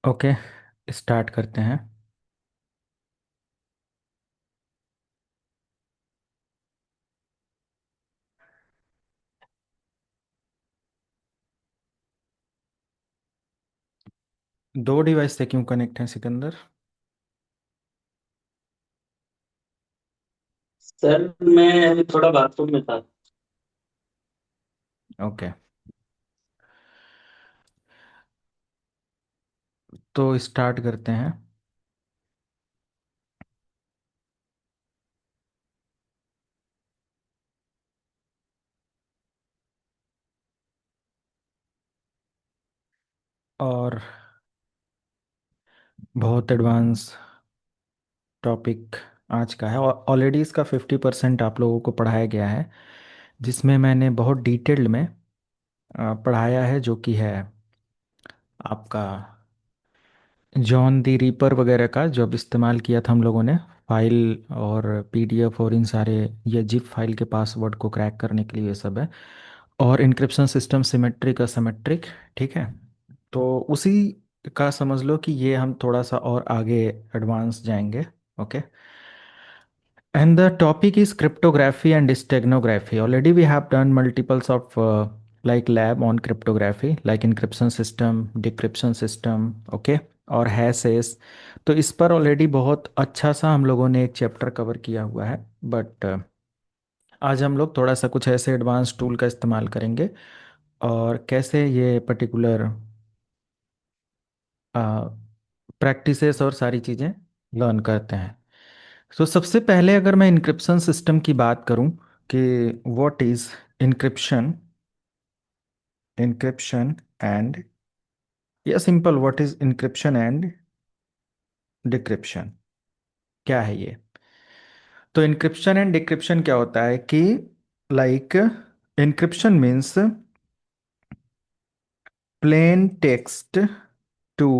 Okay, start करते हैं। दो डिवाइस से क्यों कनेक्ट हैं सिकंदर? सर मैं अभी थोड़ा बाथरूम में था। ओके, तो स्टार्ट करते हैं। और बहुत एडवांस टॉपिक आज का है, और ऑलरेडी इसका 50% आप लोगों को पढ़ाया गया है, जिसमें मैंने बहुत डिटेल्ड में पढ़ाया है, जो कि है आपका जॉन दी रीपर वगैरह का, जो अब इस्तेमाल किया था हम लोगों ने फाइल और पीडीएफ और इन सारे ये जिप फाइल के पासवर्ड को क्रैक करने के लिए, ये सब है। और इंक्रिप्शन सिस्टम सिमेट्रिक असिमेट्रिक, ठीक है। तो उसी का समझ लो कि ये हम थोड़ा सा और आगे एडवांस जाएंगे। Okay, and the topic is cryptography and steganography. Already we have done multiples of like lab on cryptography, like encryption system, decryption system, okay, और hashes। तो इस पर ऑलरेडी बहुत अच्छा सा हम लोगों ने एक चैप्टर कवर किया हुआ है, बट आज हम लोग थोड़ा सा कुछ ऐसे एडवांस टूल का इस्तेमाल करेंगे, और कैसे ये पर्टिकुलर प्रैक्टिसेस और सारी चीज़ें लर्न करते हैं। तो सबसे पहले अगर मैं इंक्रिप्शन सिस्टम की बात करूं कि what is encryption, encryption and, या simple what is encryption and decryption, क्या है ये? तो इंक्रिप्शन एंड डिक्रिप्शन क्या होता है कि like encryption means plain text to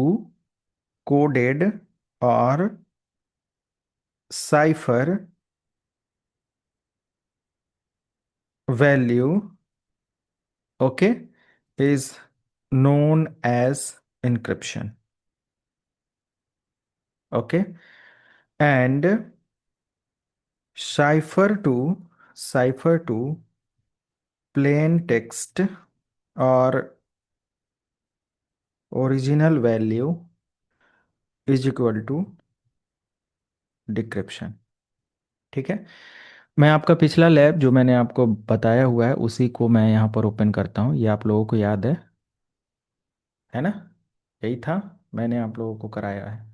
coded और cipher value, okay, is known as encryption. Okay, and cipher to plain text or original value is equal to decryption, ठीक है। मैं आपका पिछला लैब जो मैंने आपको बताया हुआ है उसी को मैं यहाँ पर ओपन करता हूँ, ये आप लोगों को याद है ना? यही था, मैंने आप लोगों को कराया है।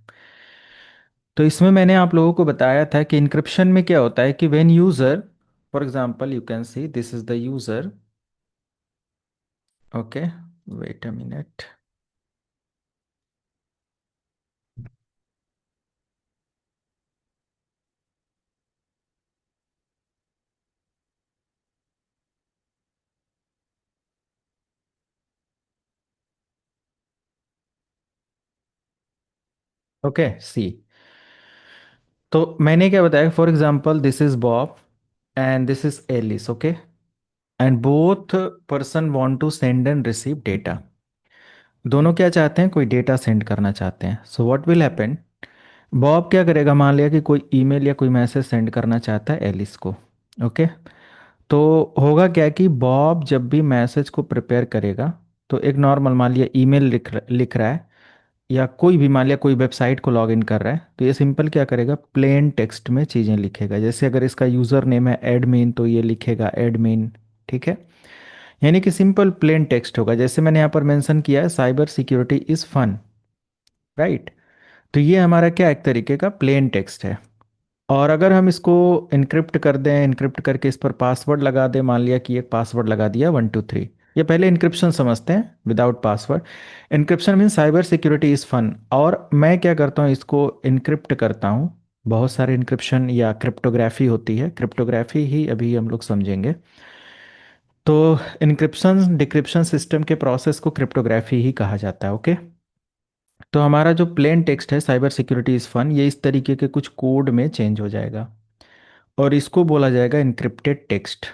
तो इसमें मैंने आप लोगों को बताया था कि इंक्रिप्शन में क्या होता है कि when user, for example you can see this is the user, okay, wait a minute. Okay, see, तो मैंने क्या बताया, for example this is Bob and this is Alice, okay, and both person want to send and receive data. दोनों क्या चाहते हैं? कोई data send करना चाहते हैं। So what will happen, Bob क्या करेगा, मान लिया कि कोई ईमेल या कोई मैसेज सेंड करना चाहता है एलिस को। ओके। तो होगा क्या कि बॉब जब भी मैसेज को प्रिपेयर करेगा, तो एक नॉर्मल मान लिया ईमेल लिख रहा है, या कोई भी मान लिया कोई वेबसाइट को लॉग इन कर रहा है, तो ये सिंपल क्या करेगा, प्लेन टेक्स्ट में चीज़ें लिखेगा। जैसे अगर इसका यूज़र नेम है एडमिन, तो ये लिखेगा एडमिन। ठीक है। यानी कि सिंपल प्लेन टेक्स्ट होगा। जैसे मैंने यहाँ पर मेंशन किया है, cyber security is fun, right. तो ये हमारा क्या एक तरीके का प्लेन टेक्स्ट है। और अगर हम इसको इनक्रिप्ट कर दें, इनक्रिप्ट करके इस पर पासवर्ड लगा दें, मान लिया कि एक पासवर्ड लगा दिया 123। ये पहले इनक्रिप्शन समझते हैं, without password. Encryption mean cyber security is fun. और मैं क्या करता हूँ, इसको इनक्रिप्ट करता हूँ। बहुत सारे इनक्रिप्शन या क्रिप्टोग्राफी होती है, क्रिप्टोग्राफी ही अभी हम लोग समझेंगे। तो इनक्रिप्शन डिक्रिप्शन सिस्टम के प्रोसेस को क्रिप्टोग्राफी ही कहा जाता है। ओके। तो हमारा जो प्लेन टेक्स्ट है, साइबर सिक्योरिटी इज़ फन, ये इस तरीके के कुछ कोड में चेंज हो जाएगा, और इसको बोला जाएगा encrypted text.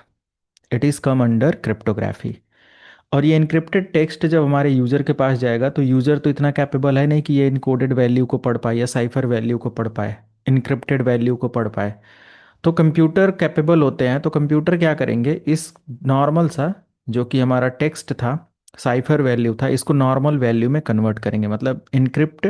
It is come under cryptography. और ये इनक्रिप्टेड टेक्स्ट जब हमारे यूज़र के पास जाएगा, तो यूज़र तो इतना कैपेबल है नहीं कि ये इनकोडेड वैल्यू को पढ़ पाए या साइफर वैल्यू को पढ़ पाए, इनक्रिप्टेड वैल्यू को पढ़ पाए। तो कंप्यूटर कैपेबल होते हैं, तो कंप्यूटर क्या करेंगे, इस नॉर्मल सा जो कि हमारा टेक्स्ट था, साइफर वैल्यू था, इसको नॉर्मल वैल्यू में कन्वर्ट करेंगे। मतलब इनक्रिप्ट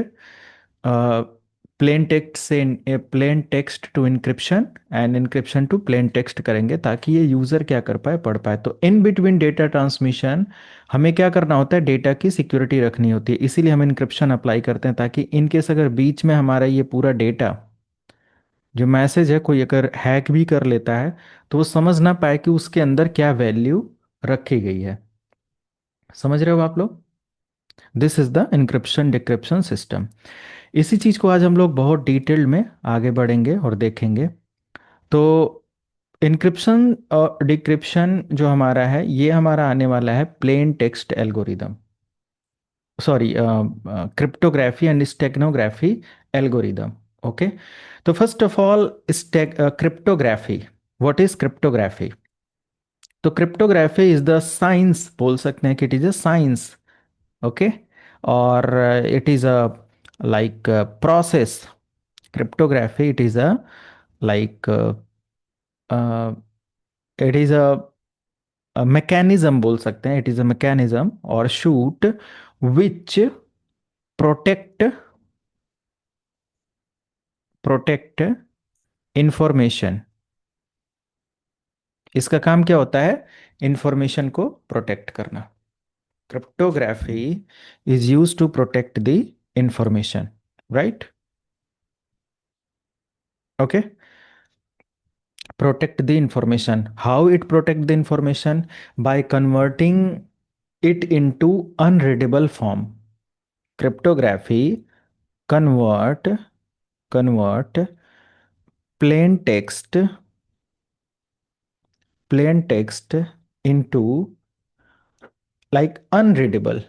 प्लेन टेक्स्ट से plain text to encryption, and encryption to plain text करेंगे, ताकि ये यूज़र क्या कर पाए, पढ़ पाए। तो इन बिटवीन डेटा ट्रांसमिशन हमें क्या करना होता है, डेटा की सिक्योरिटी रखनी होती है, इसीलिए हम इनक्रिप्शन अप्लाई करते हैं, ताकि इनकेस अगर बीच में हमारा ये पूरा डेटा जो मैसेज है कोई अगर हैक भी कर लेता है, तो वो समझ ना पाए कि उसके अंदर क्या वैल्यू रखी गई है। समझ रहे हो आप लोग? This is the encryption decryption system. इसी चीज को आज हम लोग बहुत डिटेल्ड में आगे बढ़ेंगे और देखेंगे। तो इनक्रिप्शन और डिक्रिप्शन जो हमारा है, ये हमारा आने वाला है plain text algorithm, sorry cryptography and steganography algorithm. Okay. तो first of all, cryptography, what is cryptography? तो क्रिप्टोग्राफी इज द साइंस, बोल सकते हैं कि it is a science. Okay. और it is a like process. Cryptography it is a like it is a mechanism, बोल सकते हैं, इट इज अ मैकेनिज्म और shoot which protect protect information. इसका काम क्या होता है, इंफॉर्मेशन को प्रोटेक्ट करना। Cryptography is use to protect the information, right. Okay. protect the information. How it protect the information? By converting it into unreadable form. Cryptography convert plain text plain text into like unreadable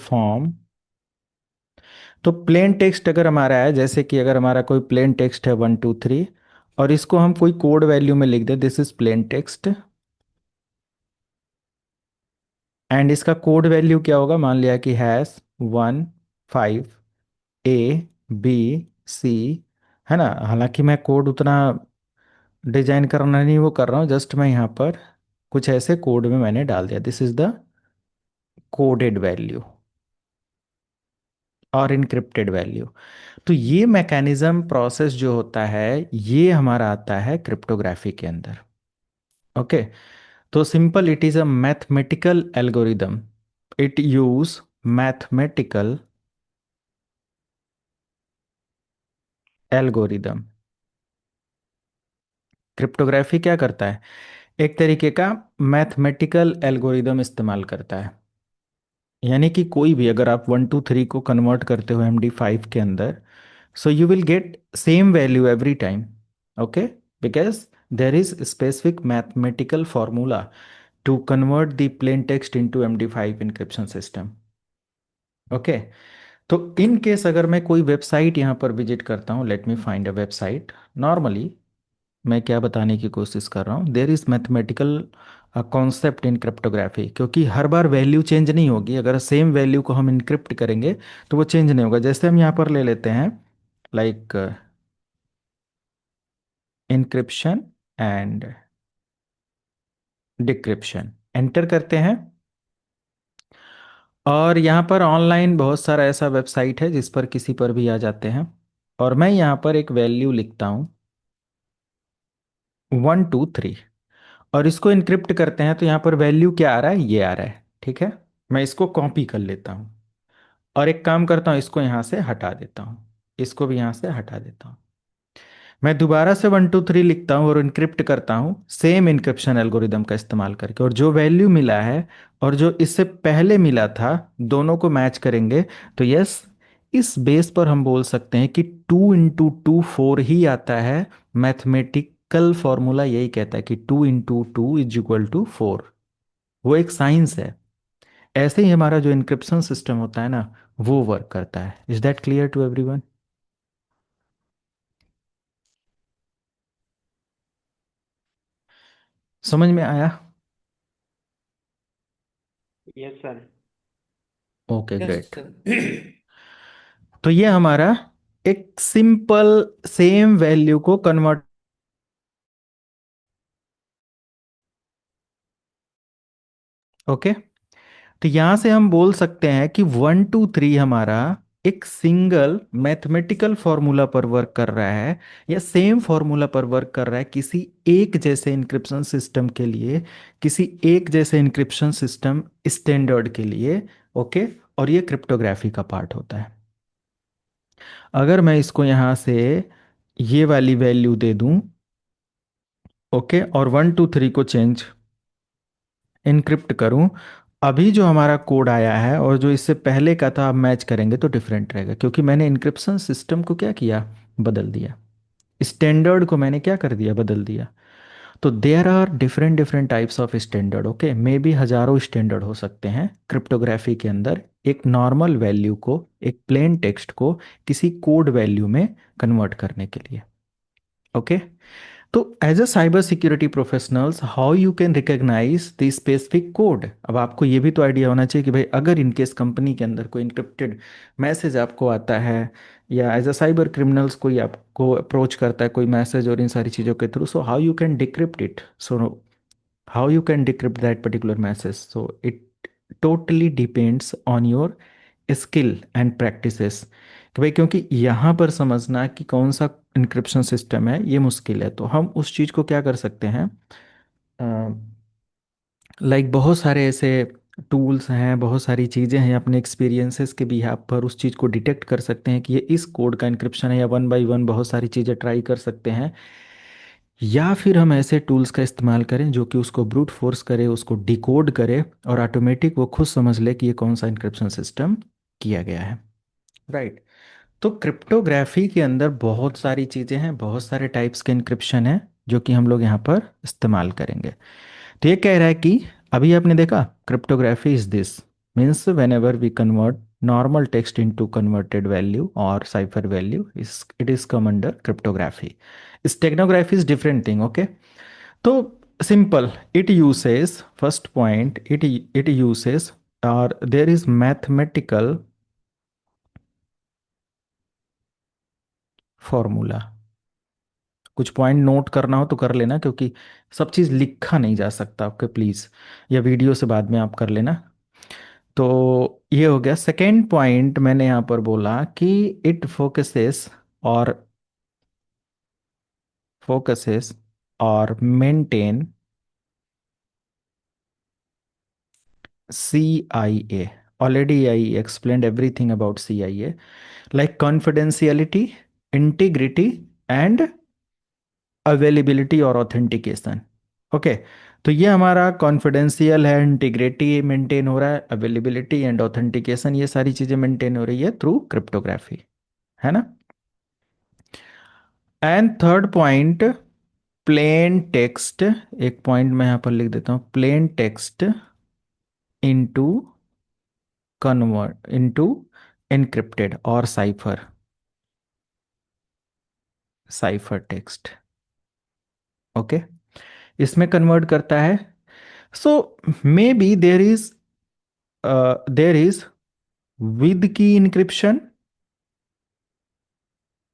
form। तो plain text अगर हमारा है, जैसे कि अगर हमारा कोई plain text है 123, और इसको हम कोई कोड वैल्यू में लिख दे, this is plain text, and इसका कोड वैल्यू क्या होगा, मान लिया कि हैश 1 5 A B C, है ना। हालांकि मैं कोड उतना डिजाइन करना नहीं वो कर रहा हूँ, जस्ट मैं यहाँ पर कुछ ऐसे कोड में मैंने डाल दिया, this is the coded value और इनक्रिप्टेड वैल्यू। तो ये मैकेनिज्म प्रोसेस जो होता है, ये हमारा आता है क्रिप्टोग्राफी के अंदर। ओके। तो simple, it is a mathematical algorithm. It use mathematical algorithm. Cryptography क्या करता है, एक तरीके का मैथमेटिकल एल्गोरिदम इस्तेमाल करता है। यानी कि कोई भी अगर आप 123 को कन्वर्ट करते हो MD5 के अंदर, so you will get same value every time. Okay, because there is specific mathematical formula to convert the plain text into MD5 encryption system. Okay. तो इन केस अगर मैं कोई वेबसाइट यहाँ पर विजिट करता हूँ, let me find a website. Normally मैं क्या बताने की कोशिश कर रहा हूँ, देर is mathematical concept in cryptography, क्योंकि हर बार वैल्यू चेंज नहीं होगी। अगर सेम वैल्यू को हम इनक्रिप्ट करेंगे तो वो चेंज नहीं होगा। जैसे हम यहाँ पर ले लेते हैं, like encryption and decryption, enter करते हैं। और यहाँ पर ऑनलाइन बहुत सारा ऐसा वेबसाइट है जिस पर किसी पर भी आ जाते हैं। और मैं यहाँ पर एक वैल्यू लिखता हूँ 123, और इसको इनक्रिप्ट करते हैं। तो यहाँ पर वैल्यू क्या आ रहा है, ये आ रहा है। ठीक है, मैं इसको कॉपी कर लेता हूँ और एक काम करता हूँ, इसको यहाँ से हटा देता हूँ, इसको भी यहाँ से हटा देता हूँ। मैं दोबारा से 123 लिखता हूँ और इनक्रिप्ट करता हूँ सेम इनक्रिप्शन एल्गोरिदम का इस्तेमाल करके। और जो वैल्यू मिला है और जो इससे पहले मिला था, दोनों को मैच करेंगे। तो यस, इस बेस पर हम बोल सकते हैं कि 2 × 2 4 ही आता है। मैथमेटिकल फॉर्मूला यही कहता है कि 2 × 2 = 4। वो एक साइंस है। ऐसे ही हमारा जो इनक्रिप्शन सिस्टम होता है ना, वो वर्क करता है। Is that clear to everyone? समझ में आया? Yes sir. Okay, yes great. Sir. तो ये हमारा एक सिंपल सेम वैल्यू को कन्वर्ट। ओके, तो यहां से हम बोल सकते हैं कि 1 2 3 हमारा एक सिंगल मैथमेटिकल फॉर्मूला पर वर्क कर रहा है, या सेम फॉर्मूला पर वर्क कर रहा है किसी एक जैसे इंक्रिप्शन सिस्टम के लिए, किसी एक जैसे इंक्रिप्शन सिस्टम स्टैंडर्ड के लिए। ओके, और ये क्रिप्टोग्राफी का पार्ट होता है। अगर मैं इसको यहां से ये वाली वैल्यू दे दूं, ओके, और 1 2 3 को चेंज इनक्रिप्ट करूं, अभी जो हमारा कोड आया है और जो इससे पहले का था, आप मैच करेंगे तो डिफरेंट रहेगा, क्योंकि मैंने इनक्रिप्शन सिस्टम को क्या किया, बदल दिया। स्टैंडर्ड को मैंने क्या कर दिया, बदल दिया। तो there are different different types of standard. Okay, मे भी हजारों स्टैंडर्ड हो सकते हैं क्रिप्टोग्राफी के अंदर, एक नॉर्मल वैल्यू को, एक प्लेन टेक्स्ट को किसी कोड वैल्यू में कन्वर्ट करने के लिए। ओके, तो as a cyber security professionals, how you can recognise the specific code. अब आपको ये भी तो आइडिया होना चाहिए कि भाई, अगर इनकेस कंपनी के अंदर कोई इंक्रिप्टेड मैसेज आपको आता है, या एज अ साइबर क्रिमिनल्स कोई आपको अप्रोच करता है कोई मैसेज और इन सारी चीज़ों के through, so how you can decrypt it, so how you can decrypt that particular message. So it totally depends on your skill and practices, कि भाई, क्योंकि यहाँ पर समझना कि कौन सा इंक्रिप्शन सिस्टम है ये मुश्किल है। तो हम उस चीज़ को क्या कर सकते हैं, लाइक बहुत सारे ऐसे टूल्स हैं, बहुत सारी चीज़ें हैं, अपने एक्सपीरियंसेस के बिहाफ पर उस चीज़ को डिटेक्ट कर सकते हैं कि ये इस कोड का इंक्रिप्शन है, या 1 बाय 1 बहुत सारी चीज़ें ट्राई कर सकते हैं। या फिर हम ऐसे टूल्स का इस्तेमाल करें जो कि उसको ब्रूट फोर्स करे, उसको डिकोड करे, और ऑटोमेटिक वो खुद समझ ले कि ये कौन सा इंक्रिप्शन सिस्टम किया गया है। राइट। तो क्रिप्टोग्राफी के अंदर बहुत सारी चीज़ें हैं, बहुत सारे टाइप्स के इंक्रिप्शन हैं जो कि हम लोग यहाँ पर इस्तेमाल करेंगे। तो ये कह रहा है कि अभी आपने देखा, cryptography is this means whenever we convert normal text into converted value और साइफर वैल्यू, इस it is come under cryptography. Steganography is different thing. Okay, तो simple, it uses first point, it uses और there is mathematical formula. कुछ point note करना हो तो कर लेना, क्योंकि सब चीज़ लिखा नहीं जा सकता आपके, प्लीज़, या वीडियो से बाद में आप कर लेना। तो ये हो गया सेकेंड पॉइंट। मैंने यहाँ पर बोला कि इट फोकसेस और maintain CIA. Already I explained everything about CIA, like confidentiality, integrity, and availability और authentication. ओके, तो ये हमारा कॉन्फिडेंशियल है, इंटीग्रिटी मेंटेन हो रहा है, अवेलेबिलिटी एंड ऑथेंटिकेशन, ये सारी चीज़ें मेंटेन हो रही है थ्रू क्रिप्टोग्राफी, है ना। And third point, plain text. एक पॉइंट मैं यहाँ पर लिख देता हूँ, plain text into convert into encrypted और साइफर, साइफर टेक्स्ट। ओके, इसमें कन्वर्ट करता है। So maybe there is with key encryption,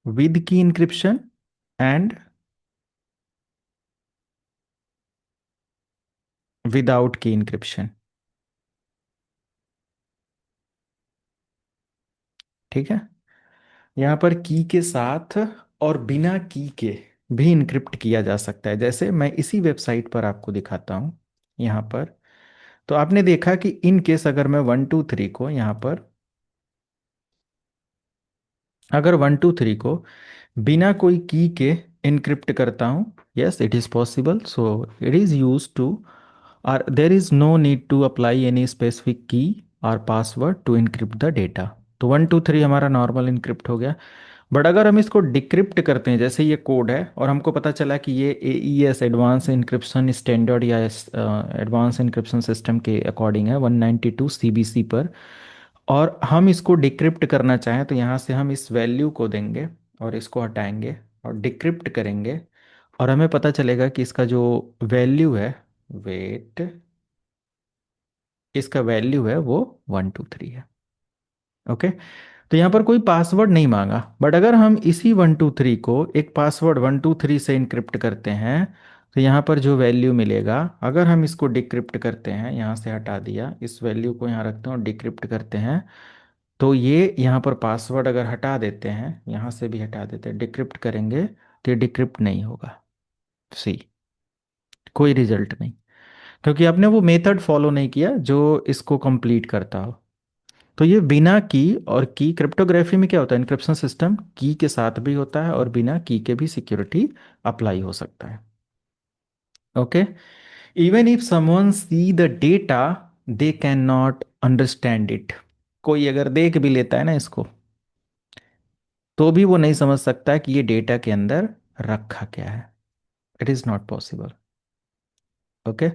with key encryption and without key encryption। ठीक है। यहाँ पर की के साथ और बिना की के भी इनक्रिप्ट किया जा सकता है। जैसे मैं इसी वेबसाइट पर आपको दिखाता हूँ यहाँ पर। तो आपने देखा कि इन केस अगर मैं 1 2 3 को यहाँ पर, अगर 1 2 3 को बिना कोई की के इनक्रिप्ट करता हूँ, yes it is possible. So it is use to, or there is no need to apply any specific key or password to encrypt the data। तो 1 2 3 हमारा नॉर्मल इनक्रिप्ट हो गया। बट अगर हम इसको डिक्रिप्ट करते हैं, जैसे ये कोड है और हमको पता चला कि ये AES एडवांस इंक्रिप्शन स्टैंडर्ड या एडवांस इंक्रिप्शन सिस्टम के अकॉर्डिंग है 192 CBC पर, और हम इसको डिक्रिप्ट करना चाहें तो यहाँ से हम इस वैल्यू को देंगे और इसको हटाएंगे और डिक्रिप्ट करेंगे, और हमें पता चलेगा कि इसका जो वैल्यू है, वेट, इसका वैल्यू है वो 1 2 3 है। ओके। तो यहाँ पर कोई पासवर्ड नहीं मांगा, बट अगर हम इसी 1 2 3 को एक पासवर्ड 1 2 3 से इनक्रिप्ट करते हैं, तो यहाँ पर जो वैल्यू मिलेगा, अगर हम इसको डिक्रिप्ट करते हैं, यहाँ से हटा दिया, इस वैल्यू को यहाँ रखते हैं और डिक्रिप्ट करते हैं, तो ये यहाँ पर पासवर्ड अगर हटा देते हैं, यहाँ से भी हटा देते हैं, डिक्रिप्ट करेंगे तो ये डिक्रिप्ट नहीं होगा। सी, कोई रिजल्ट नहीं, क्योंकि आपने वो मेथड फॉलो नहीं किया जो इसको कंप्लीट करता हो। तो ये बिना की, और की क्रिप्टोग्राफी में क्या होता है, इनक्रिप्शन सिस्टम की के साथ भी होता है और बिना की के भी सिक्योरिटी अप्लाई हो सकता है। Okay. Even if someone see the data, they can not understand it. कोई अगर देख भी लेता है ना इसको, तो भी वो नहीं समझ सकता कि ये डेटा के अंदर रखा क्या है। It is not possible. Okay.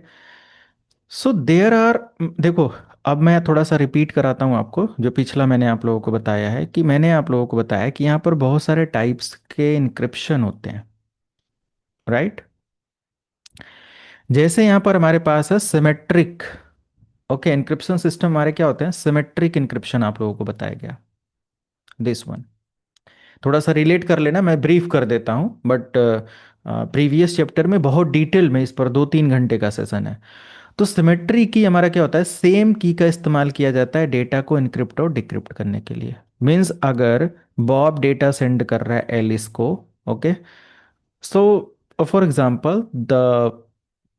So there are, देखो, अब मैं थोड़ा सा रिपीट कराता हूँ आपको जो पिछला मैंने आप लोगों को बताया है, कि मैंने आप लोगों को बताया कि यहाँ पर बहुत सारे टाइप्स के इंक्रिप्शन होते हैं, राइट। जैसे यहाँ पर हमारे पास है सिमेट्रिक। ओके, इंक्रिप्शन सिस्टम हमारे क्या होते हैं, सिमेट्रिक इंक्रिप्शन आप लोगों को बताया गया, दिस वन। थोड़ा सा रिलेट कर लेना, मैं ब्रीफ कर देता हूँ, बट प्रीवियस चैप्टर में बहुत डिटेल में इस पर 2 3 घंटे का सेशन है। तो सिमेट्री की हमारा क्या होता है, सेम की का इस्तेमाल किया जाता है डेटा को इनक्रिप्ट और डिक्रिप्ट करने के लिए। मीन्स अगर बॉब डेटा सेंड कर रहा है एलिस को, okay, so for example the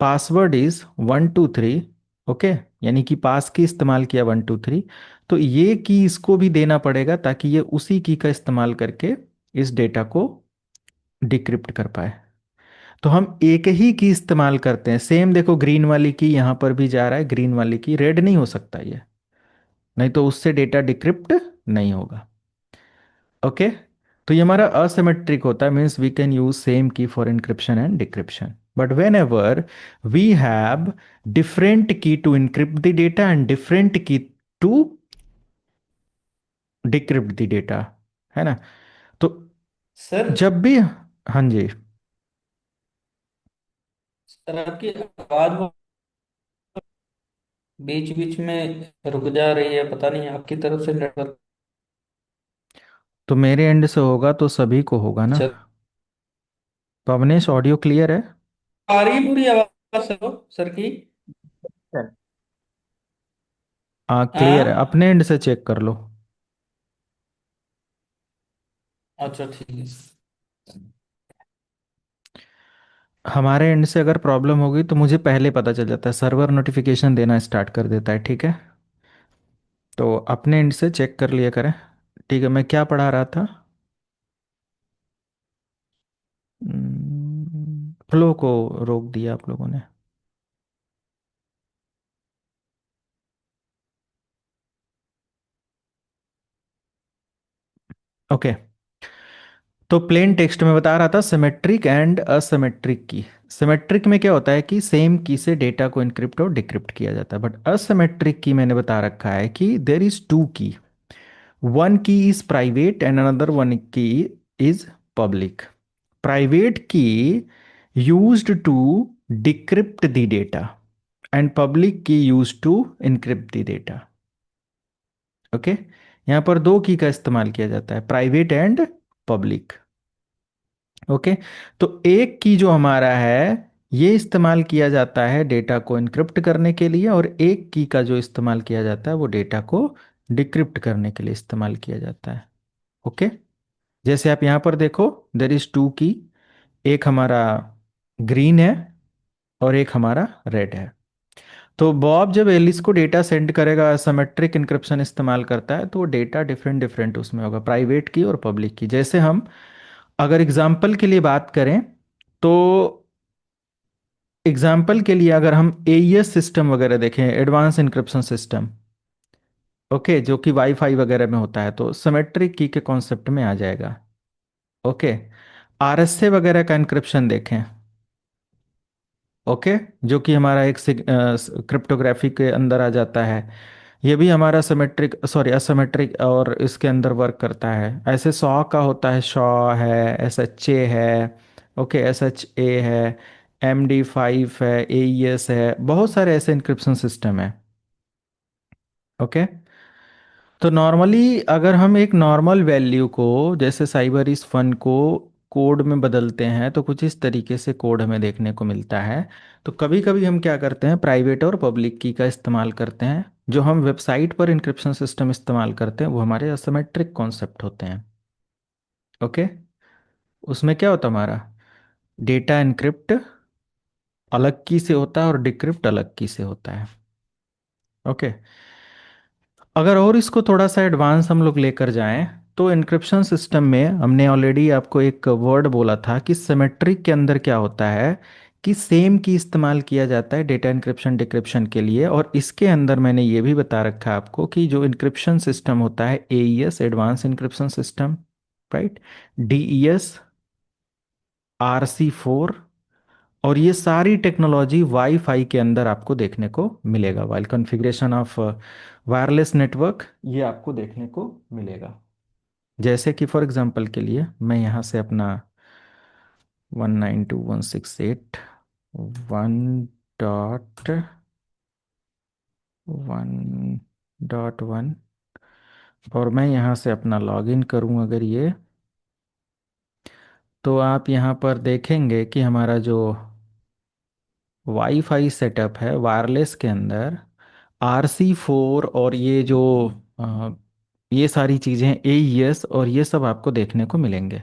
password is 1 2 3, okay, यानी कि पास की इस्तेमाल किया 1 2 3, तो ये की इसको भी देना पड़ेगा ताकि ये उसी की का इस्तेमाल करके इस डेटा को डिक्रिप्ट कर पाए। तो हम एक ही की इस्तेमाल करते हैं, सेम देखो ग्रीन वाली की यहाँ पर भी जा रहा है, ग्रीन वाली की, रेड नहीं हो सकता ये, नहीं तो उससे डेटा डिक्रिप्ट नहीं होगा। ओके। तो ये हमारा असिमेट्रिक होता है, means we can use same key for encryption and decryption. But whenever we have different key to encrypt the data and different key to decrypt the data, है ना। तो सर। जब भी, हाँ जी, सर आपकी आवाज बीच बीच में रुक जा रही है, पता नहीं आपकी तरफ से नेटवर्क। तो मेरे एंड से होगा तो सभी को होगा ना। अच्छा। पवनेश, ऑडियो क्लियर है? आ रही है पूरी आवाज सर की। हाँ क्लियर है, हाँ। अपने एंड से चेक कर लो। अच्छा ठीक है। हमारे एंड से अगर प्रॉब्लम होगी तो मुझे पहले पता चल जाता है, सर्वर नोटिफिकेशन देना स्टार्ट कर देता है, ठीक है। तो अपने एंड से चेक कर लिया करें। ठीक है, मैं क्या पढ़ा रहा था, फ्लो को रोक दिया आप लोगों ने। ओके। तो प्लेन टेक्स्ट में बता रहा था सिमेट्रिक एंड असिमेट्रिक की। सिमेट्रिक में क्या होता है कि सेम की से डेटा को इनक्रिप्ट और डिक्रिप्ट किया जाता है, बट असिमेट्रिक की मैंने बता रखा है कि देर इज टू की, one key is private and another one key is public। Private key used to decrypt the data and public key use to encrypt the data. Okay, यहाँ पर दो की का इस्तेमाल किया जाता है, प्राइवेट एंड पब्लिक। ओके, तो एक की जो हमारा है ये इस्तेमाल किया जाता है डेटा को इनक्रिप्ट करने के लिए, और एक की का जो इस्तेमाल किया जाता है वो डेटा को डिक्रिप्ट करने के लिए इस्तेमाल किया जाता है। ओके, जैसे आप यहाँ पर देखो, देर इज टू की, एक हमारा ग्रीन है और एक हमारा रेड है। तो बॉब जब एलिस को डेटा सेंड करेगा, असिमेट्रिक इनक्रिप्शन इस्तेमाल करता है, तो वो डेटा डिफरेंट डिफरेंट उसमें होगा, प्राइवेट की और पब्लिक की। जैसे हम अगर एग्जाम्पल के लिए बात करें, तो एग्जाम्पल के लिए अगर हम एईएस सिस्टम वगैरह देखें, एडवांस इनक्रिप्शन सिस्टम, ओके, जो कि वाईफाई वगैरह में होता है, तो सिमेट्रिक की के कॉन्सेप्ट में आ जाएगा। ओके, आरएसए वगैरह का इनक्रिप्शन देखें, ओके, जो कि हमारा एक क्रिप्टोग्राफी के अंदर आ जाता है, ये भी हमारा सिमेट्रिक, सॉरी असिमेट्रिक, और इसके अंदर वर्क करता है। ऐसे सॉ का होता है, शॉ है, एसएचए है, ओके, एसएचए है, एमडी5 है, एईएस है, बहुत सारे ऐसे इंक्रिप्शन सिस्टम है। ओके, तो नॉर्मली अगर हम एक नॉर्मल वैल्यू को, जैसे साइबर इस फन को कोड में बदलते हैं, तो कुछ इस तरीके से कोड हमें देखने को मिलता है। तो कभी कभी हम क्या करते हैं, प्राइवेट और पब्लिक की का इस्तेमाल करते हैं। जो हम वेबसाइट पर इंक्रिप्शन सिस्टम इस्तेमाल करते हैं वो हमारे असिमेट्रिक कॉन्सेप्ट होते हैं। ओके, उसमें क्या होता है, हमारा डेटा इनक्रिप्ट अलग की से होता है और डिक्रिप्ट अलग की से होता है। ओके, अगर और इसको थोड़ा सा एडवांस हम लोग लेकर जाएं, तो इनक्रिप्शन सिस्टम में हमने ऑलरेडी आपको एक वर्ड बोला था कि सिमेट्रिक के अंदर क्या होता है, कि सेम की इस्तेमाल किया जाता है डेटा इनक्रिप्शन डिक्रिप्शन के लिए। और इसके अंदर मैंने ये भी बता रखा है आपको कि जो इनक्रिप्शन सिस्टम होता है, AES advance encryption system, right, DES, RC four, और ये सारी टेक्नोलॉजी वाईफाई के अंदर आपको देखने को मिलेगा। While configuration of wireless network, ये आपको देखने को मिलेगा। जैसे कि फॉर एग्जांपल के लिए मैं यहाँ से अपना 192.168.1.1, और मैं यहाँ से अपना लॉगिन करूँ अगर ये, तो आप यहाँ पर देखेंगे कि हमारा जो वाईफाई सेटअप है वायरलेस के अंदर, RC4 और ये जो अ, ये सारी चीज़ें एईएस और ये सब आपको देखने को मिलेंगे।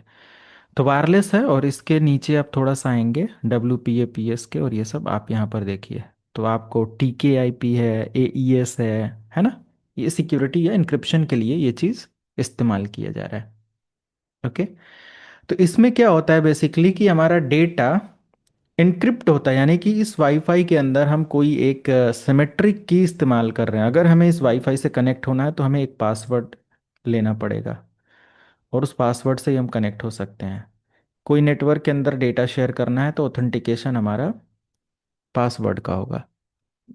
तो वायरलेस है, और इसके नीचे आप थोड़ा सा आएंगे WPA PS के, और ये सब आप यहाँ पर देखिए, तो आपको TKIP है, AES है ना, ये सिक्योरिटी या इंक्रिप्शन के लिए ये चीज़ इस्तेमाल किया जा रहा है। ओके, तो इसमें क्या होता है बेसिकली कि हमारा डेटा इनक्रिप्ट होता है, यानी कि इस वाईफाई के अंदर हम कोई एक सिमेट्रिक की इस्तेमाल कर रहे हैं। अगर हमें इस वाईफाई से कनेक्ट होना है तो हमें एक पासवर्ड लेना पड़ेगा, और उस पासवर्ड से ही हम कनेक्ट हो सकते हैं। कोई नेटवर्क के अंदर डेटा शेयर करना है तो ऑथेंटिकेशन हमारा पासवर्ड का होगा,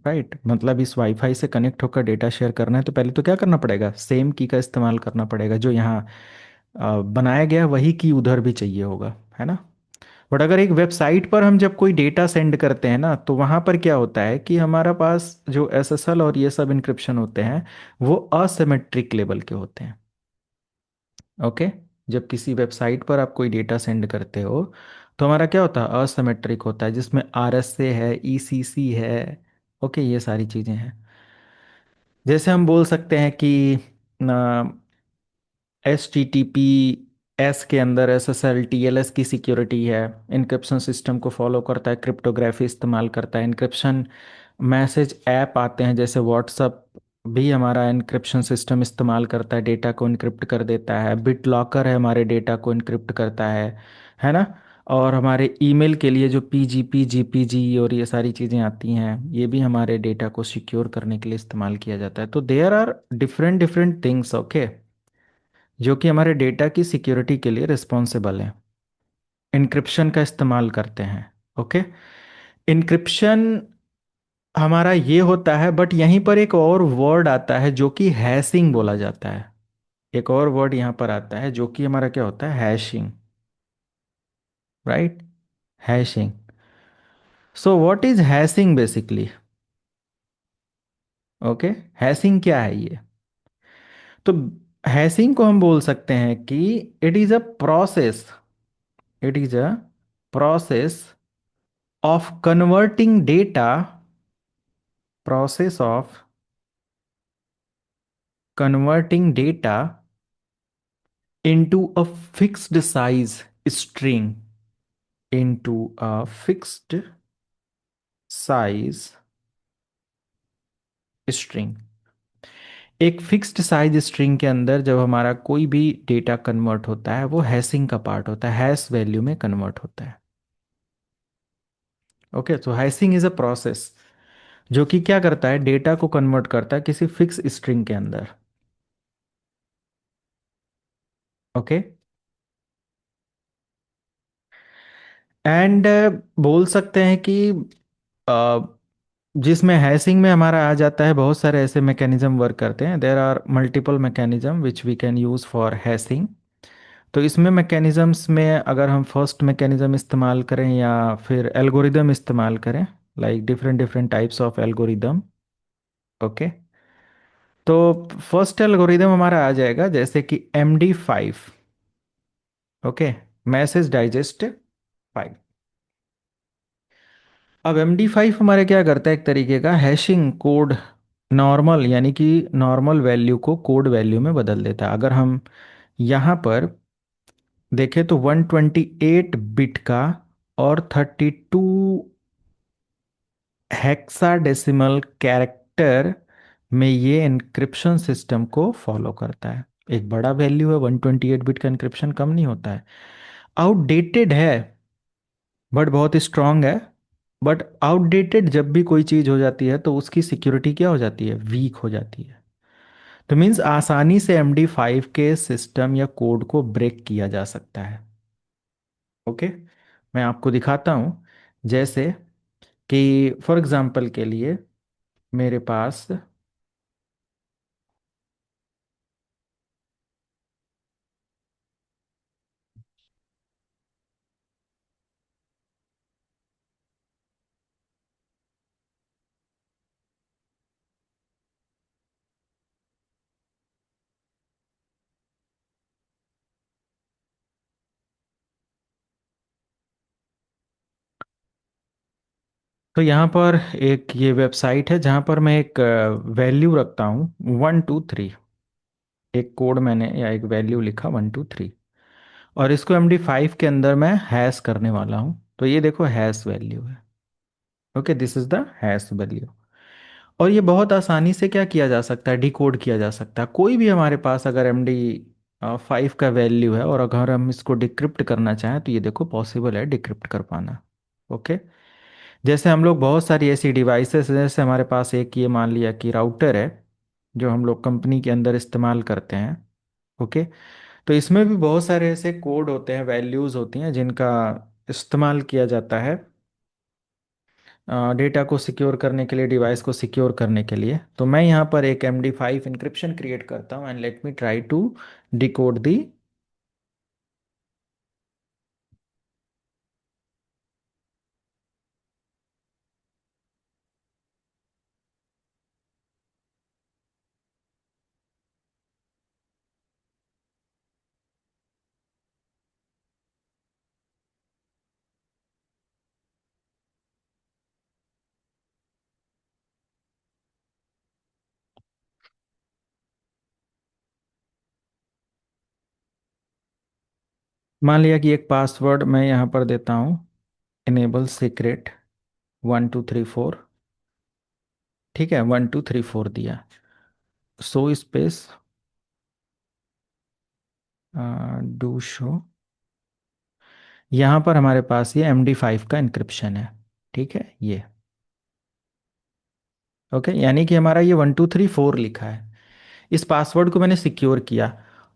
राइट। मतलब इस वाईफाई से कनेक्ट होकर डेटा शेयर करना है तो पहले तो क्या करना पड़ेगा, सेम की का इस्तेमाल करना पड़ेगा, जो यहाँ बनाया गया है, वही की उधर भी चाहिए होगा, है ना। बट अगर एक वेबसाइट पर हम जब कोई डेटा सेंड करते हैं ना, तो वहाँ पर क्या होता है कि हमारा पास जो SSL और ये सब इंक्रिप्शन होते हैं वो असिमेट्रिक लेवल के होते हैं। ओके, जब किसी वेबसाइट पर आप कोई डेटा सेंड करते हो तो हमारा क्या होता है, असिमेट्रिक होता है, जिसमें RSA है, ECC है, ओके, ये सारी चीज़ें हैं। जैसे हम बोल सकते हैं कि HTTPS के अंदर SSL TLS की सिक्योरिटी है, इनक्रिप्शन सिस्टम को फॉलो करता है, क्रिप्टोग्राफी इस्तेमाल करता है, इनक्रिप्शन मैसेज ऐप आते हैं जैसे व्हाट्सअप, भी हमारा इनक्रिप्शन सिस्टम इस्तेमाल करता है, डेटा को इनक्रिप्ट कर देता है। बिट लॉकर है, हमारे डेटा को इनक्रिप्ट करता है ना। और हमारे ईमेल के लिए जो PGP GPG और ये सारी चीज़ें आती हैं, ये भी हमारे डेटा को सिक्योर करने के लिए इस्तेमाल किया जाता है। तो there are different different things, okay, जो कि हमारे डेटा की सिक्योरिटी के लिए रिस्पॉन्सिबल है, इनक्रिप्शन का इस्तेमाल करते हैं। ओके, इनक्रिप्शन हमारा ये होता है, बट यहीं पर एक और वर्ड आता है जो कि हैशिंग बोला जाता है। एक और वर्ड यहाँ पर आता है जो कि हमारा क्या होता है, hashing, right, hashing. So what is hashing basically, okay, hashing क्या है ये? तो हैशिंग को हम बोल सकते हैं कि it is a process, it is a process of converting data, process of converting data into a fixed size string, into a fixed size string। एक फिक्स्ड साइज स्ट्रिंग के अंदर जब हमारा कोई भी डेटा कन्वर्ट होता है वो हैशिंग का पार्ट होता है, हैश वैल्यू में कन्वर्ट होता है। ओके, तो हैशिंग इज अ प्रोसेस जो कि क्या करता है, डेटा को कन्वर्ट करता है किसी फिक्स स्ट्रिंग के अंदर। ओके, एंड बोल सकते हैं कि जिसमें हैशिंग में हमारा आ जाता है, बहुत सारे ऐसे मैकेनिज्म वर्क करते हैं, there are multiple mechanism which we can use for hashing. तो इसमें मैकेनिज्म्स में अगर हम फर्स्ट मैकेनिज्म इस्तेमाल करें या फिर एल्गोरिदम इस्तेमाल करें, like different different types of algorithm. Okay, तो फर्स्ट एल्गोरिदम हमारा आ जाएगा जैसे कि MD5। Okay, message digest 5। अब MD5 हमारे क्या करता है, एक तरीके का हैशिंग कोड, नॉर्मल यानी कि नॉर्मल वैल्यू को कोड वैल्यू में बदल देता है। अगर हम यहाँ पर देखें तो 128 बिट का और 32 हेक्साडेसिमल कैरेक्टर में ये एन्क्रिप्शन सिस्टम को फॉलो करता है। एक बड़ा वैल्यू है, 128 बिट का एन्क्रिप्शन कम नहीं होता है। आउटडेटेड है बट बहुत स्ट्रांग है। बट आउटडेटेड जब भी कोई चीज़ हो जाती है तो उसकी सिक्योरिटी क्या हो जाती है, वीक हो जाती है। तो मीन्स आसानी से MD5 के सिस्टम या कोड को ब्रेक किया जा सकता है। ओके, मैं आपको दिखाता हूँ। जैसे कि फॉर एग्जांपल के लिए मेरे पास, तो यहाँ पर एक ये वेबसाइट है जहाँ पर मैं एक वैल्यू रखता हूँ 123। एक कोड मैंने या एक वैल्यू लिखा 123, और इसको MD5 के अंदर मैं हैश करने वाला हूँ। तो ये देखो हैश वैल्यू है। Okay, this is the hash value. और ये बहुत आसानी से क्या किया जा सकता है, डिकोड किया जा सकता है। कोई भी हमारे पास अगर MD5 का वैल्यू है और अगर हम इसको डिक्रिप्ट करना चाहें तो ये देखो पॉसिबल है डिक्रिप्ट कर पाना। ओके, जैसे हम लोग बहुत सारी ऐसी डिवाइसेस, जैसे हमारे पास एक ये मान लिया कि राउटर है जो हम लोग कंपनी के अंदर इस्तेमाल करते हैं। ओके, तो इसमें भी बहुत सारे ऐसे कोड होते हैं, वैल्यूज़ होती हैं जिनका इस्तेमाल किया जाता है डेटा को सिक्योर करने के लिए, डिवाइस को सिक्योर करने के लिए। तो मैं यहाँ पर एक MD5 इंक्रिप्शन क्रिएट करता हूँ and let me try to decode the. मान लिया कि एक पासवर्ड मैं यहाँ पर देता हूँ, इनेबल सीक्रेट 1234। ठीक है, 1234 दिया। Show space, do show. यहाँ पर हमारे पास ये MD5 का इंक्रिप्शन है। ठीक है, ये ओके, यानी कि हमारा ये 1234 लिखा है। इस पासवर्ड को मैंने सिक्योर किया।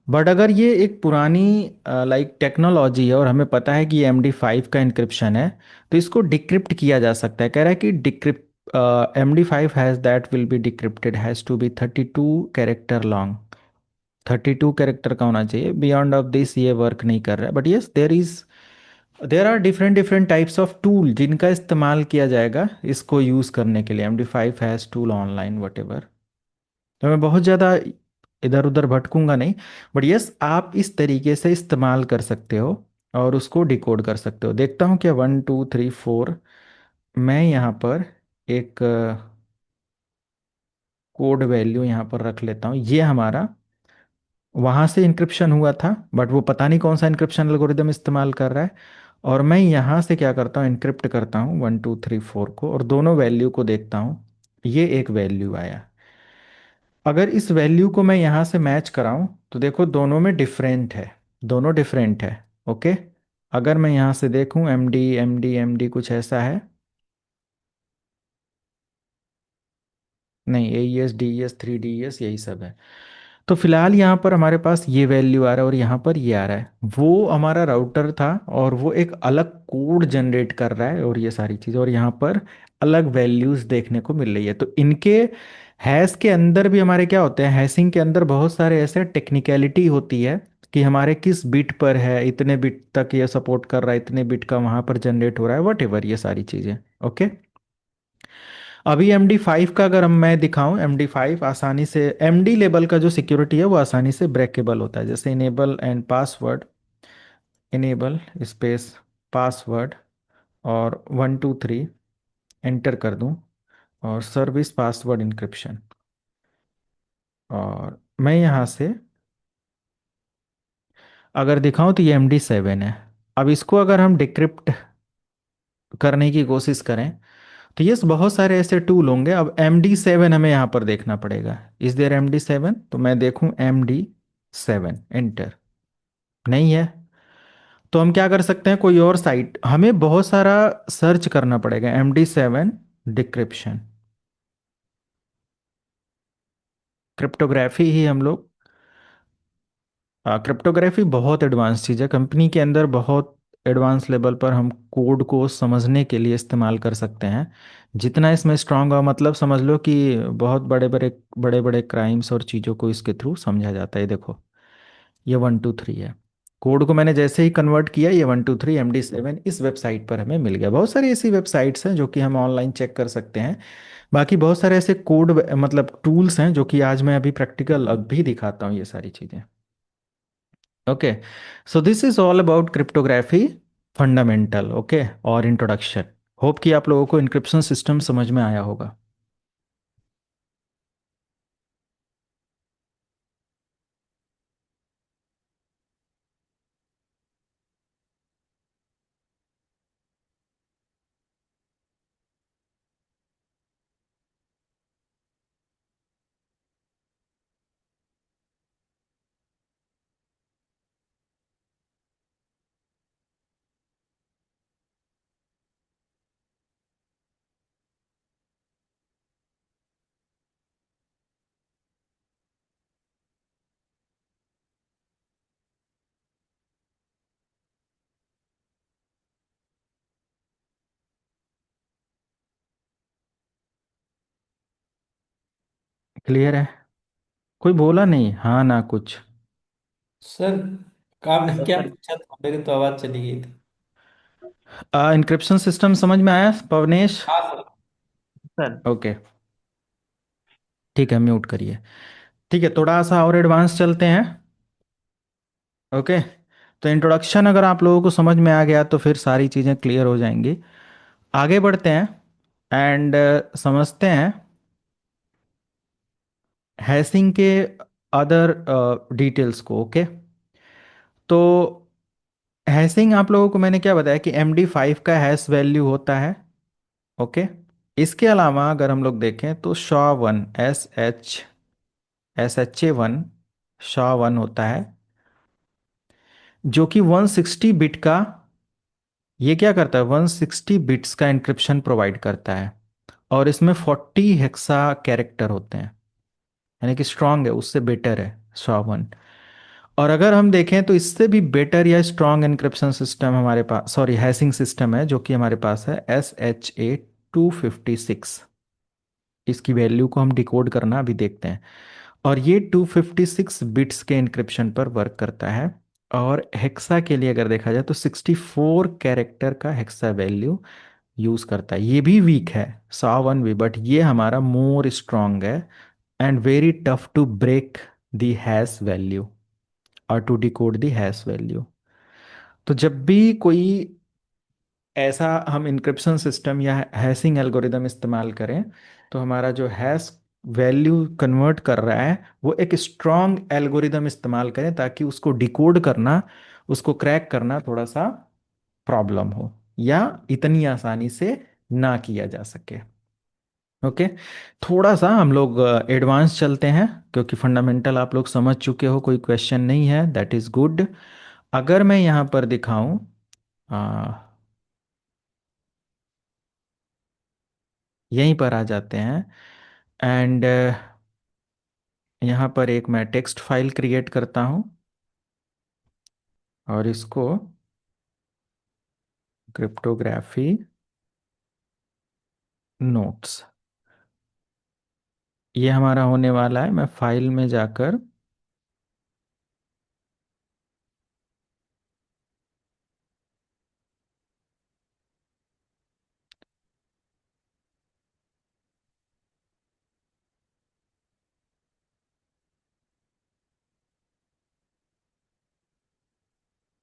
बट अगर ये एक पुरानी लाइक टेक्नोलॉजी है और हमें पता है कि ये MD5 का इंक्रिप्शन है, तो इसको डिक्रिप्ट किया जा सकता है। कह रहा है कि decrypt MD5 has that will be decrypted has to be 32 character long. 32 character का होना चाहिए, बियॉन्ड ऑफ दिस ये वर्क नहीं कर रहा है। But yes there is there are different different types of tool जिनका इस्तेमाल किया जाएगा इसको यूज़ करने के लिए। MD5 has tool online what ever. तो मैं बहुत ज़्यादा इधर उधर भटकूंगा नहीं, बट यस आप इस तरीके से इस्तेमाल कर सकते हो और उसको डिकोड कर सकते हो। देखता हूँ क्या 1 2 3 4। मैं यहाँ पर एक कोड वैल्यू यहाँ पर रख लेता हूँ। ये हमारा वहाँ से इंक्रिप्शन हुआ था, बट वो पता नहीं कौन सा इंक्रिप्शन एल्गोरिदम इस्तेमाल कर रहा है। और मैं यहाँ से क्या करता हूँ, इंक्रिप्ट करता हूँ 1 2 3 4 को और दोनों वैल्यू को देखता हूँ। ये एक वैल्यू आया। अगर इस वैल्यू को मैं यहाँ से मैच कराऊं तो देखो दोनों में डिफरेंट है, दोनों डिफरेंट है। ओके। अगर मैं यहाँ से देखूं MD MD MD कुछ ऐसा है, नहीं AES DES 3DES यही सब है। तो फिलहाल यहाँ पर हमारे पास ये वैल्यू आ रहा है और यहाँ पर ये आ रहा है। वो हमारा राउटर था और वो एक अलग कोड जनरेट कर रहा है और ये सारी चीज़ें, और यहाँ पर अलग वैल्यूज देखने को मिल रही है। तो इनके हैश के अंदर भी हमारे क्या होते हैं, हैशिंग के अंदर बहुत सारे ऐसे टेक्निकलिटी होती है कि हमारे किस बिट पर है, इतने बिट तक ये सपोर्ट कर रहा है, इतने बिट का वहाँ पर जनरेट हो रहा है, वट एवर ये सारी चीज़ें। ओके। अभी MD5 का अगर हम मैं दिखाऊं, MD5 आसानी से MD लेवल का जो सिक्योरिटी है वो आसानी से ब्रेकेबल होता है। जैसे enable and password, enable space password और 1 2 3 एंटर कर दूं और सर्विस पासवर्ड इंक्रिप्शन, और मैं यहाँ से अगर दिखाऊं तो ये MD7 है। अब इसको अगर हम डिक्रिप्ट करने की कोशिश करें तो ये बहुत सारे ऐसे टूल होंगे। अब MD7 हमें यहाँ पर देखना पड़ेगा। Is there MD7? तो मैं देखूं MD7 एंटर, नहीं है। तो हम क्या कर सकते हैं, कोई और साइट, हमें बहुत सारा सर्च करना पड़ेगा। MD7 डिक्रिप्शन, क्रिप्टोग्राफी ही हम लोग। क्रिप्टोग्राफी बहुत एडवांस चीज़ है, कंपनी के अंदर बहुत एडवांस लेवल पर हम कोड को समझने के लिए इस्तेमाल कर सकते हैं। जितना इसमें स्ट्रांग हो, मतलब समझ लो कि बहुत बड़े बड़े क्राइम्स और चीज़ों को इसके थ्रू समझा जाता है। देखो ये 1 2 3 है। कोड को मैंने जैसे ही कन्वर्ट किया, ये 1 2 3 MD7 इस वेबसाइट पर हमें मिल गया। बहुत सारी ऐसी वेबसाइट्स हैं जो कि हम ऑनलाइन चेक कर सकते हैं। बाकी बहुत सारे ऐसे कोड मतलब टूल्स हैं जो कि आज मैं अभी प्रैक्टिकल अब भी दिखाता हूँ ये सारी चीज़ें। Okay. So this is all about cryptography fundamental, okay, और इंट्रोडक्शन। होप कि आप लोगों को इंक्रिप्शन सिस्टम समझ में आया होगा। क्लियर है? कोई बोला नहीं हाँ ना कुछ? सर आपने क्या पूछा था, मेरी तो आवाज चली गई थी। इंक्रिप्शन सिस्टम समझ में आया पवनेश? हाँ सर। सर। ओके। ठीक है, म्यूट करिए। ठीक है, थोड़ा सा और एडवांस चलते हैं। ओके। तो इंट्रोडक्शन अगर आप लोगों को समझ में आ गया तो फिर सारी चीज़ें क्लियर हो जाएंगी। आगे बढ़ते हैं एंड समझते हैं हैशिंग के अदर डिटेल्स को। ओके। तो हैशिंग आप लोगों को मैंने क्या बताया कि MD5 का हैश वैल्यू होता है। ओके। इसके अलावा अगर हम लोग देखें तो SHA-1, SHA-1 SHA-1 होता है जो कि 160 बिट का, ये क्या करता है, 160 बिट्स का इंक्रिप्शन प्रोवाइड करता है। और इसमें 40 हेक्सा कैरेक्टर होते हैं, यानी कि स्ट्रांग है, उससे बेटर है SHA-1। और अगर हम देखें तो इससे भी बेटर या स्ट्रांग एन्क्रिप्शन सिस्टम हमारे पास, सॉरी हैशिंग सिस्टम है जो कि हमारे पास है SHA-256। इसकी वैल्यू को हम डिकोड करना अभी देखते हैं। और ये 256 बिट्स के इंक्रिप्शन पर वर्क करता है। और हेक्सा के लिए अगर देखा जाए तो 64 कैरेक्टर का हेक्सा वैल्यू यूज करता है। ये भी वीक है, सा 1 भी, बट ये हमारा मोर स्ट्रांग है and very tough to break the hash value और to decode the hash value. तो जब भी कोई ऐसा हम इंक्रिप्शन सिस्टम या हैशिंग एल्गोरिदम इस्तेमाल करें, तो हमारा जो हैश वैल्यू कन्वर्ट कर रहा है वो एक स्ट्रॉन्ग एल्गोरिदम इस्तेमाल करें, ताकि उसको डिकोड करना, उसको क्रैक करना थोड़ा सा प्रॉब्लम हो, या इतनी आसानी से ना किया जा सके। ओके, थोड़ा सा हम लोग एडवांस चलते हैं, क्योंकि फंडामेंटल आप लोग समझ चुके हो, कोई क्वेश्चन नहीं है, दैट इज गुड। अगर मैं यहाँ पर दिखाऊं, यहीं पर आ जाते हैं, एंड यहाँ पर एक मैं टेक्स्ट फाइल क्रिएट करता हूँ और इसको क्रिप्टोग्राफी नोट्स, ये हमारा होने वाला है। मैं फाइल में जाकर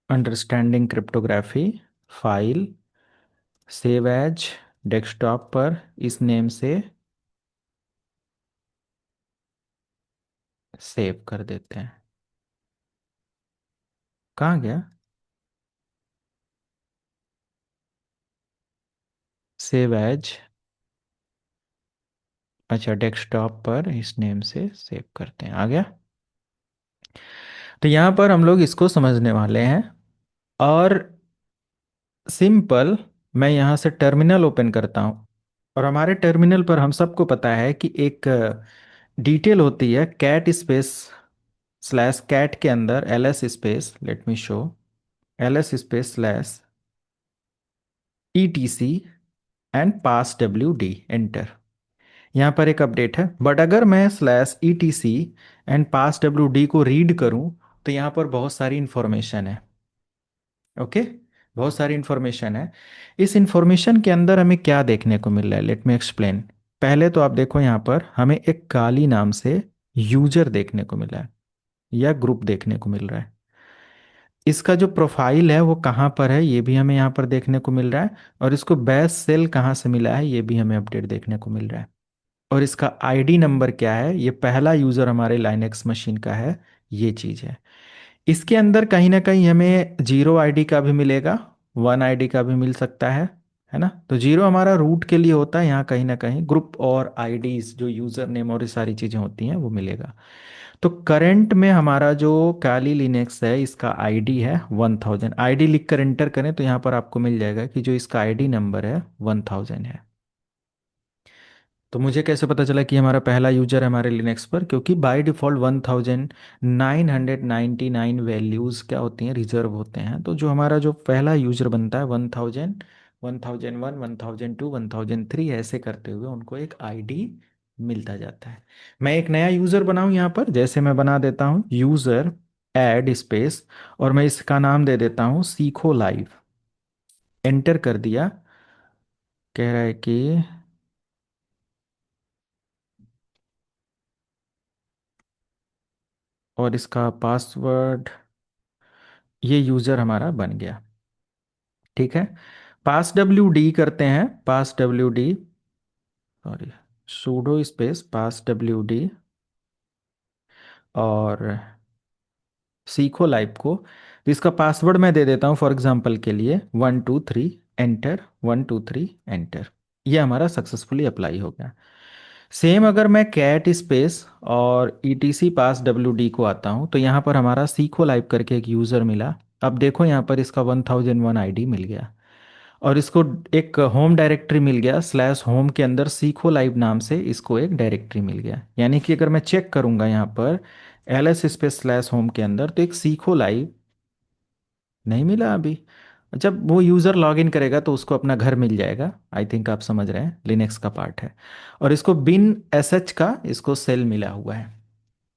understanding cryptography file, save as, desktop पर इस नेम से सेव कर देते हैं। कहाँ गया? सेव एज, अच्छा, डेस्कटॉप पर इस नेम से सेव करते हैं, आ गया। तो यहाँ पर हम लोग इसको समझने वाले हैं, और सिंपल, मैं यहाँ से टर्मिनल ओपन करता हूँ, और हमारे टर्मिनल पर हम सबको पता है कि एक डिटेल होती है, कैट स्पेस स्लैश कैट के अंदर ls space, let me show, ls space slash etc and pass wd enter. यहाँ पर एक अपडेट है, बट अगर मैं slash etc and pass wd को रीड करूँ, तो यहाँ पर बहुत सारी इंफॉर्मेशन है। ओके, बहुत सारी इंफॉर्मेशन है। इस इंफॉर्मेशन के अंदर हमें क्या देखने को मिल रहा है, लेट मी एक्सप्लेन। पहले तो आप देखो, यहाँ पर हमें एक काली नाम से यूजर देखने को मिला है, या ग्रुप देखने को मिल रहा है। इसका जो प्रोफाइल है वो कहाँ पर है, ये भी हमें यहाँ पर देखने को मिल रहा है। और इसको बैश सेल कहाँ से मिला है, ये भी हमें अपडेट देखने को मिल रहा है। और इसका आईडी नंबर क्या है, ये पहला यूजर हमारे लाइनेक्स मशीन का है, ये चीज़ है। इसके अंदर कहीं ना कहीं हमें जीरो आईडी का भी मिलेगा, 1 आईडी का भी मिल सकता है ना। तो जीरो हमारा रूट के लिए होता है, यहाँ कहीं ना कहीं ग्रुप और आईडीज, जो यूजर नेम और ये सारी चीज़ें होती हैं, वो मिलेगा। तो करंट में हमारा जो काली लिनक्स है, इसका आईडी है 1000। आईडी लिख कर एंटर करें तो यहाँ पर आपको मिल जाएगा कि जो इसका आईडी नंबर है 1000 है। तो मुझे कैसे पता चला कि हमारा पहला यूजर है हमारे लिनक्स पर, क्योंकि बाय डिफ़ॉल्ट 1999 वैल्यूज़ क्या होती हैं, रिजर्व होते हैं। तो जो हमारा जो पहला यूजर बनता है 1000, 1001, 1002, 1003, ऐसे करते हुए उनको एक आईडी मिलता जाता है। मैं एक नया यूज़र बनाऊं, यहाँ पर जैसे मैं बना देता हूँ यूज़र ऐड स्पेस, और मैं इसका नाम दे देता हूँ सीखो लाइव। एंटर कर दिया, कह रहा है कि, और इसका पासवर्ड, ये यूज़र हमारा बन गया। ठीक है, पास WD करते हैं, पास WD, सॉरी, सूडो स्पेस पास WD, और सीखो लाइव को, तो इसका पासवर्ड मैं दे देता हूँ फॉर एग्जांपल के लिए 123 एंटर, 123 एंटर। ये हमारा सक्सेसफुली अप्लाई हो गया। सेम अगर मैं कैट स्पेस और ETC पास WD को आता हूँ, तो यहाँ पर हमारा सीखो लाइव करके एक यूज़र मिला। अब देखो यहाँ पर इसका 1001 आईडी मिल गया, और इसको एक होम डायरेक्टरी मिल गया, स्लैश होम के अंदर सीखो लाइव नाम से इसको एक डायरेक्टरी मिल गया। यानी कि अगर मैं चेक करूंगा यहाँ पर ls स्पेस स्लैश होम के अंदर, तो एक सीखो लाइव नहीं मिला अभी। जब वो यूज़र लॉग इन करेगा तो उसको अपना घर मिल जाएगा। आई थिंक आप समझ रहे हैं, लिनक्स का पार्ट है। और इसको बिन sh का इसको सेल मिला हुआ है।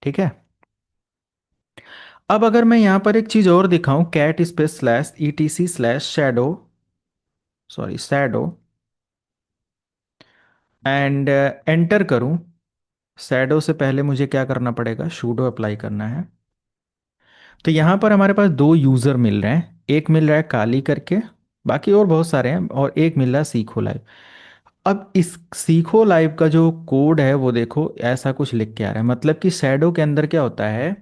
ठीक है, अब अगर मैं यहाँ पर एक चीज और दिखाऊं, cat space slash ETC slash shadow, sorry shadow, and enter करूं। शैडो से पहले मुझे क्या करना पड़ेगा, शूडो अप्लाई करना है। तो यहाँ पर हमारे पास दो यूजर मिल रहे हैं, एक मिल रहा है काली करके, बाकी और बहुत सारे हैं, और एक मिल रहा है सीखो लाइव। अब इस सीखो लाइव का जो कोड है वो देखो ऐसा कुछ लिख के आ रहा है, मतलब कि शैडो के अंदर क्या होता है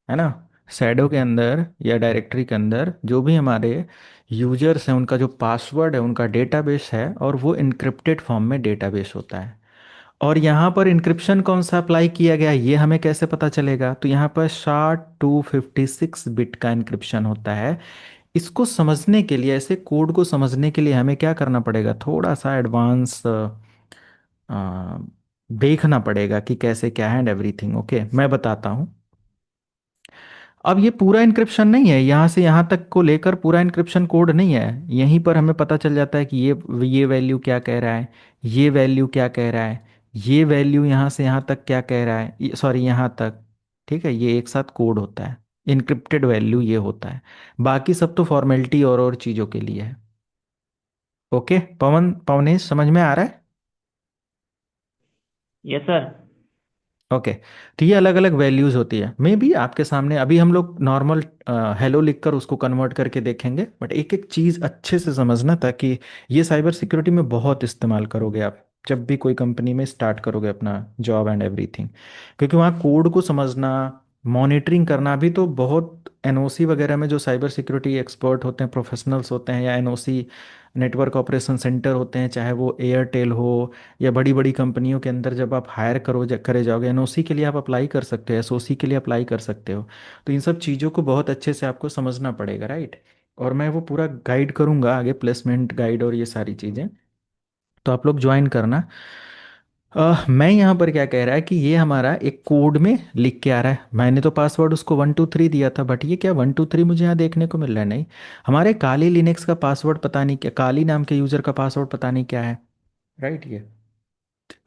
ना, शैडो के अंदर या डायरेक्टरी के अंदर जो भी हमारे यूजर्स हैं उनका जो पासवर्ड है उनका डेटाबेस है, और वो इनक्रिप्टेड फॉर्म में डेटाबेस होता है। और यहाँ पर इंक्रिप्शन कौन सा अप्लाई किया गया ये हमें कैसे पता चलेगा, तो यहाँ पर SHA-256 बिट का इंक्रिप्शन होता है। इसको समझने के लिए, ऐसे कोड को समझने के लिए हमें क्या करना पड़ेगा, थोड़ा सा एडवांस देखना पड़ेगा कि कैसे क्या है एंड एवरीथिंग। ओके, मैं बताता हूँ। अब ये पूरा इंक्रिप्शन नहीं है, यहाँ से यहाँ तक को लेकर पूरा इंक्रिप्शन कोड नहीं है। यहीं पर हमें पता चल जाता है कि ये वैल्यू क्या कह रहा है, ये वैल्यू क्या कह रहा है, ये वैल्यू यहाँ से यहाँ तक क्या कह रहा है, सॉरी यहाँ तक। ठीक है, ये एक साथ कोड होता है, इनक्रिप्टेड वैल्यू ये होता है। बाकी सब तो फॉर्मेलिटी और चीज़ों के लिए है। ओके, पवनेश समझ में आ रहा है? Yes sir. ओके। तो ये अलग अलग वैल्यूज होती है, मे बी आपके सामने अभी हम लोग नॉर्मल हेलो लिखकर उसको कन्वर्ट करके देखेंगे, बट एक एक चीज़ अच्छे से समझना, ताकि ये साइबर सिक्योरिटी में बहुत इस्तेमाल करोगे आप जब भी कोई कंपनी में स्टार्ट करोगे अपना जॉब एंड एवरीथिंग। क्योंकि वहाँ कोड को समझना, मॉनिटरिंग करना भी तो बहुत, NOC वगैरह में जो साइबर सिक्योरिटी एक्सपर्ट होते हैं, प्रोफेशनल्स होते हैं, या NOC नेटवर्क ऑपरेशन सेंटर होते हैं, चाहे वो एयरटेल हो या बड़ी बड़ी कंपनियों के अंदर, जब आप हायर करे जाओगे, NOC के लिए आप अप्लाई कर सकते हो, SOC के लिए अप्लाई कर सकते हो। तो इन सब चीज़ों को बहुत अच्छे से आपको समझना पड़ेगा, राइट? और मैं वो पूरा गाइड करूंगा आगे, प्लेसमेंट गाइड और ये सारी चीज़ें, तो आप लोग ज्वाइन करना। मैं यहाँ पर क्या कह रहा है कि ये हमारा एक कोड में लिख के आ रहा है, मैंने तो पासवर्ड उसको 123 दिया था, बट ये क्या 123 मुझे यहाँ देखने को मिल रहा है, नहीं। हमारे काली लिनक्स का पासवर्ड पता नहीं क्या, काली नाम के यूज़र का पासवर्ड पता नहीं क्या है, राइट? ये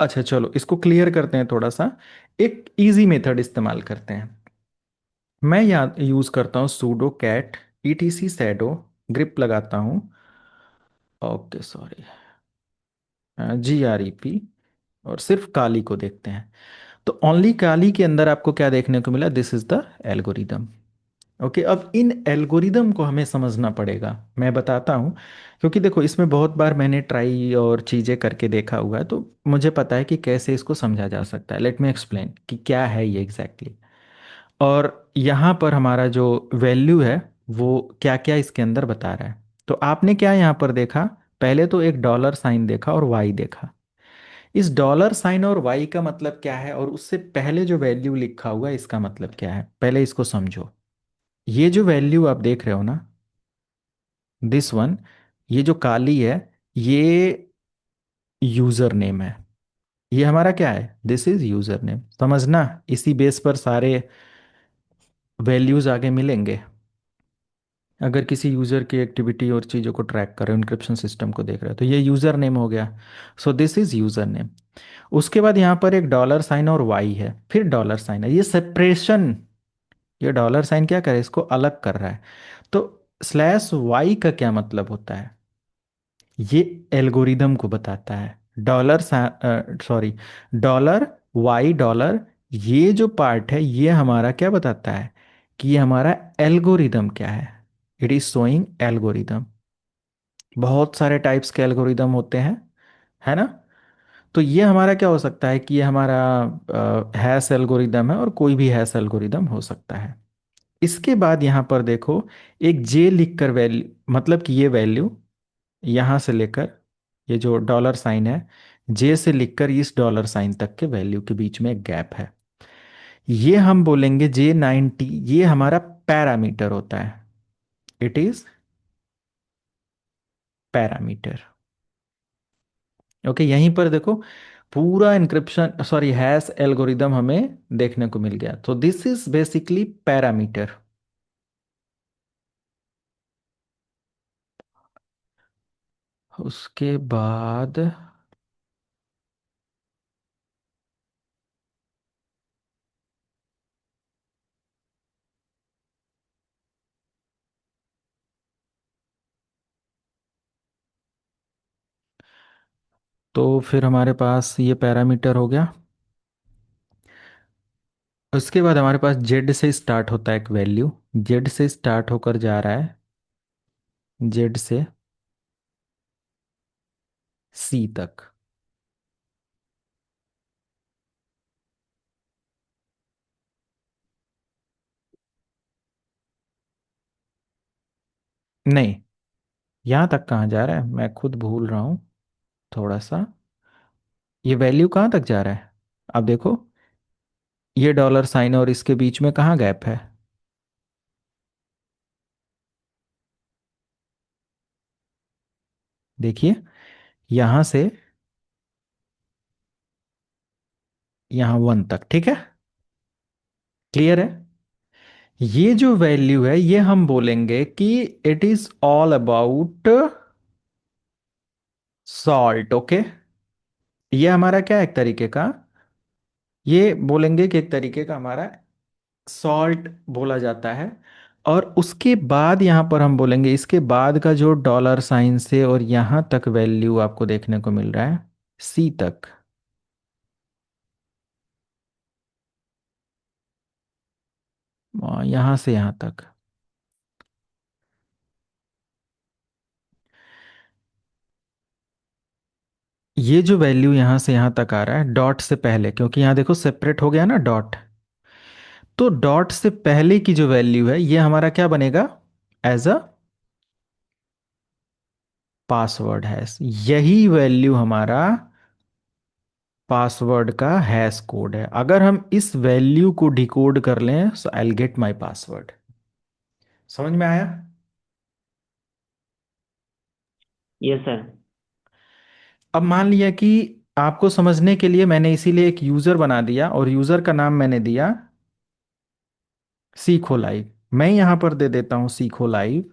अच्छा, चलो इसको क्लियर करते हैं थोड़ा सा। एक इजी मेथड इस्तेमाल करते हैं। मैं यहाँ यूज़ करता हूँ sudo cat ETC shadow, grep लगाता हूँ, ओके सॉरी, GREP, और सिर्फ काली को देखते हैं। तो ओनली काली के अंदर आपको क्या देखने को मिला, this is the algorithm. Okay, अब इन एल्गोरिदम को हमें समझना पड़ेगा, मैं बताता हूँ। क्योंकि देखो इसमें बहुत बार मैंने ट्राई और चीज़ें करके देखा हुआ है, तो मुझे पता है कि कैसे इसको समझा जा सकता है। लेट मी एक्सप्लेन कि क्या है ये एग्जैक्टली और यहाँ पर हमारा जो वैल्यू है वो क्या क्या इसके अंदर बता रहा है। तो आपने क्या यहाँ पर देखा, पहले तो एक डॉलर साइन देखा और वाई देखा। इस डॉलर साइन और वाई का मतलब क्या है, और उससे पहले जो वैल्यू लिखा हुआ है इसका मतलब क्या है, पहले इसको समझो। ये जो वैल्यू आप देख रहे हो ना, दिस वन, ये जो काली है, ये यूजर नेम है। ये हमारा क्या है, दिस इज यूजर नेम, समझना। इसी बेस पर सारे वैल्यूज आगे मिलेंगे। अगर किसी यूजर की एक्टिविटी और चीज़ों को ट्रैक कर रहे हो, इंक्रिप्शन सिस्टम को देख रहे हो, तो ये यूजर नेम हो गया। So this is user name. उसके बाद यहाँ पर एक डॉलर साइन और वाई है, फिर डॉलर साइन है, ये सेपरेशन। ये डॉलर साइन क्या करे, इसको अलग कर रहा है। तो स्लैश वाई का क्या मतलब होता है, ये एल्गोरिदम को बताता है। Dollar, sorry, dollar Y dollar, ये जो पार्ट है ये हमारा क्या बताता है कि ये हमारा एल्गोरिदम क्या है। It is showing algorithm. बहुत सारे टाइप्स के एल्गोरिदम होते हैं, है ना। तो ये हमारा क्या हो सकता है कि ये हमारा हैश एल्गोरिदम है, और कोई भी हैश एल्गोरिदम हो सकता है। इसके बाद यहाँ पर देखो, एक जे लिखकर वैल्यू, मतलब कि ये वैल्यू यहाँ से लेकर, ये जो डॉलर साइन है, जे से लिखकर इस डॉलर साइन तक के वैल्यू के बीच में एक गैप है, ये हम बोलेंगे J90। ये हमारा पैरामीटर होता है, इट इज पैरामीटर। ओके, यहीं पर देखो पूरा इंक्रिप्शन, सॉरी हैश एल्गोरिदम हमें देखने को मिल गया, तो दिस इज बेसिकली पैरामीटर। उसके बाद तो फिर हमारे पास ये पैरामीटर हो गया। उसके बाद हमारे पास जेड से स्टार्ट होता है एक वैल्यू, जेड से स्टार्ट होकर जा रहा है जेड से सी तक। नहीं, यहाँ तक कहाँ जा रहा है, मैं खुद भूल रहा हूँ थोड़ा सा। ये वैल्यू कहाँ तक जा रहा है, आप देखो, ये डॉलर साइन और इसके बीच में कहाँ गैप है। देखिए, यहाँ से यहाँ 1 तक, ठीक है, क्लियर है। ये जो वैल्यू है ये हम बोलेंगे कि it is all about salt, okay. ये हमारा क्या है, एक तरीके का, ये बोलेंगे कि एक तरीके का हमारा सॉल्ट बोला जाता है। और उसके बाद यहां पर हम बोलेंगे, इसके बाद का जो डॉलर साइन से और यहां तक वैल्यू आपको देखने को मिल रहा है सी तक, यहां से यहां तक, ये जो वैल्यू यहां से यहां तक आ रहा है डॉट से पहले, क्योंकि यहां देखो सेपरेट हो गया ना डॉट, तो डॉट से पहले की जो वैल्यू है ये हमारा क्या बनेगा, एज अ पासवर्ड हैश। यही वैल्यू हमारा पासवर्ड का हैश कोड है। अगर हम इस वैल्यू को डिकोड कर लें सो आई गेट माय पासवर्ड। समझ में आया। Yes sir. अब मान लिया कि आपको समझने के लिए मैंने इसीलिए एक यूजर बना दिया और यूजर का नाम मैंने दिया सीखो लाइव। मैं यहां पर दे देता हूं सीखो लाइव,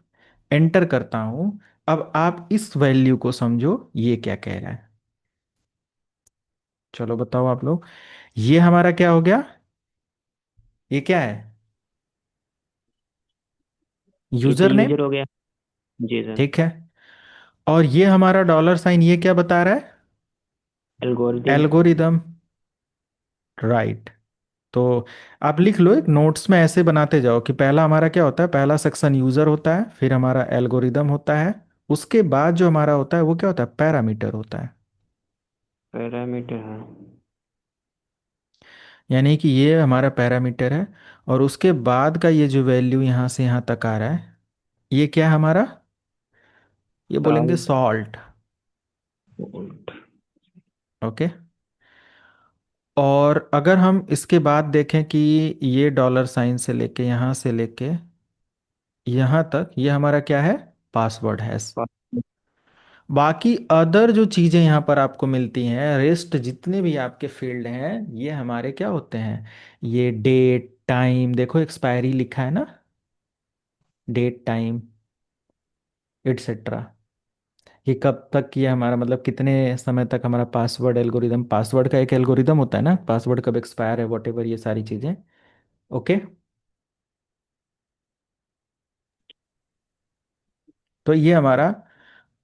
एंटर करता हूं। अब आप इस वैल्यू को समझो ये क्या कह रहा है। चलो बताओ आप लोग, ये हमारा क्या हो गया, ये क्या है, ये तो यूजर नेम, यूजर हो गया। जी सर। ठीक है। और ये हमारा डॉलर साइन ये क्या बता रहा है, एल्गोरिदम। Algorithm, right. तो आप लिख लो एक नोट्स में, ऐसे बनाते जाओ कि पहला हमारा क्या होता है, पहला सेक्शन यूजर होता है, फिर हमारा एल्गोरिदम होता है, उसके बाद जो हमारा होता है वो क्या होता है, पैरामीटर होता है। पैरामीटर, हाँ। यानी कि ये हमारा पैरामीटर है। और उसके बाद का ये जो वैल्यू यहाँ से यहाँ तक आ रहा है ये क्या है हमारा, ये बोलेंगे साउथ। Salt, okay. और अगर हम इसके बाद देखें कि ये डॉलर साइन से लेके यहाँ से लेके यहाँ तक ये हमारा क्या है, पासवर्ड है। बाकी अदर जो चीज़ें यहाँ पर आपको मिलती हैं, रेस्ट जितने भी आपके फील्ड हैं ये हमारे क्या होते हैं, ये डेट टाइम, देखो एक्सपायरी लिखा है ना, डेट टाइम एटसेट्रा, ये कब तक ये हमारा मतलब कितने समय तक हमारा पासवर्ड एल्गोरिदम, पासवर्ड का एक एल्गोरिदम होता है ना, पासवर्ड कब एक्सपायर है, वॉट एवर, ये सारी चीज़ें, ओके। तो ये हमारा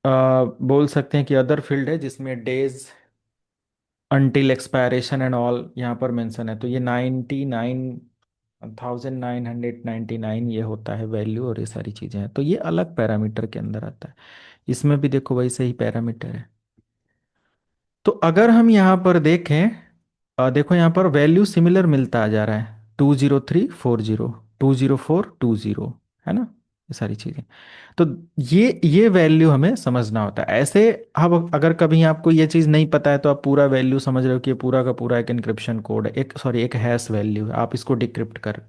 बोल सकते हैं कि अदर फील्ड है जिसमें days until expiration and all यहाँ पर मेंशन है। तो ये 99,999 ये होता है वैल्यू, और ये सारी चीज़ें हैं, तो ये अलग पैरामीटर के अंदर आता है। इसमें भी देखो वैसे ही पैरामीटर है। तो अगर हम यहाँ पर देखें, देखो यहाँ पर वैल्यू सिमिलर मिलता आ जा रहा है, 20340, 20420, है ना, ये सारी चीज़ें। तो ये वैल्यू हमें समझना होता है ऐसे। अब अगर कभी आपको ये चीज़ नहीं पता है तो आप पूरा वैल्यू समझ रहे हो कि ये पूरा का पूरा एक इनक्रिप्शन कोड है, एक सॉरी एक हैश वैल्यू है, आप इसको डिक्रिप्ट कर,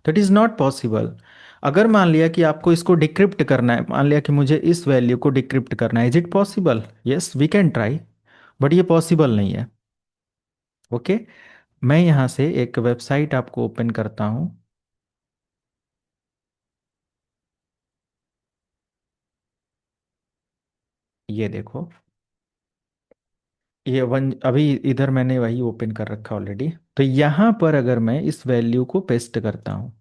दैट इज़ नॉट पॉसिबल। अगर मान लिया कि आपको इसको डिक्रिप्ट करना है, मान लिया कि मुझे इस वैल्यू को डिक्रिप्ट करना है, is it possible, yes we can try, but ये पॉसिबल नहीं है, ओके। मैं यहाँ से एक वेबसाइट आपको ओपन करता हूँ, ये देखो, ये वन अभी इधर मैंने वही ओपन कर रखा ऑलरेडी। तो यहाँ पर अगर मैं इस वैल्यू को पेस्ट करता हूँ,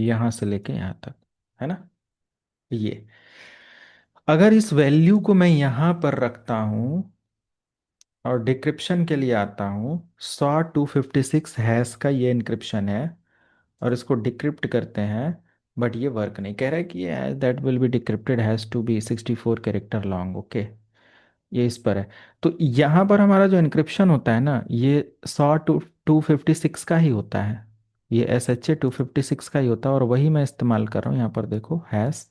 यहाँ से लेके यहाँ तक, है ना। ये अगर इस वैल्यू को मैं यहाँ पर रखता हूँ और डिक्रिप्शन के लिए आता हूँ, 100 256 हैश का ये इंक्रिप्शन है, और इसको डिक्रिप्ट करते हैं, बट ये वर्क नहीं कह रहा है कि ये that will be decrypted has to be 64 character long. Okay, ये इस पर है। तो यहाँ पर हमारा जो इंक्रिप्शन होता है ना, ये 100 256 का ही होता है। ये SHA 256 का ही होता है, और वही मैं इस्तेमाल कर रहा हूँ यहाँ पर, देखो हैश।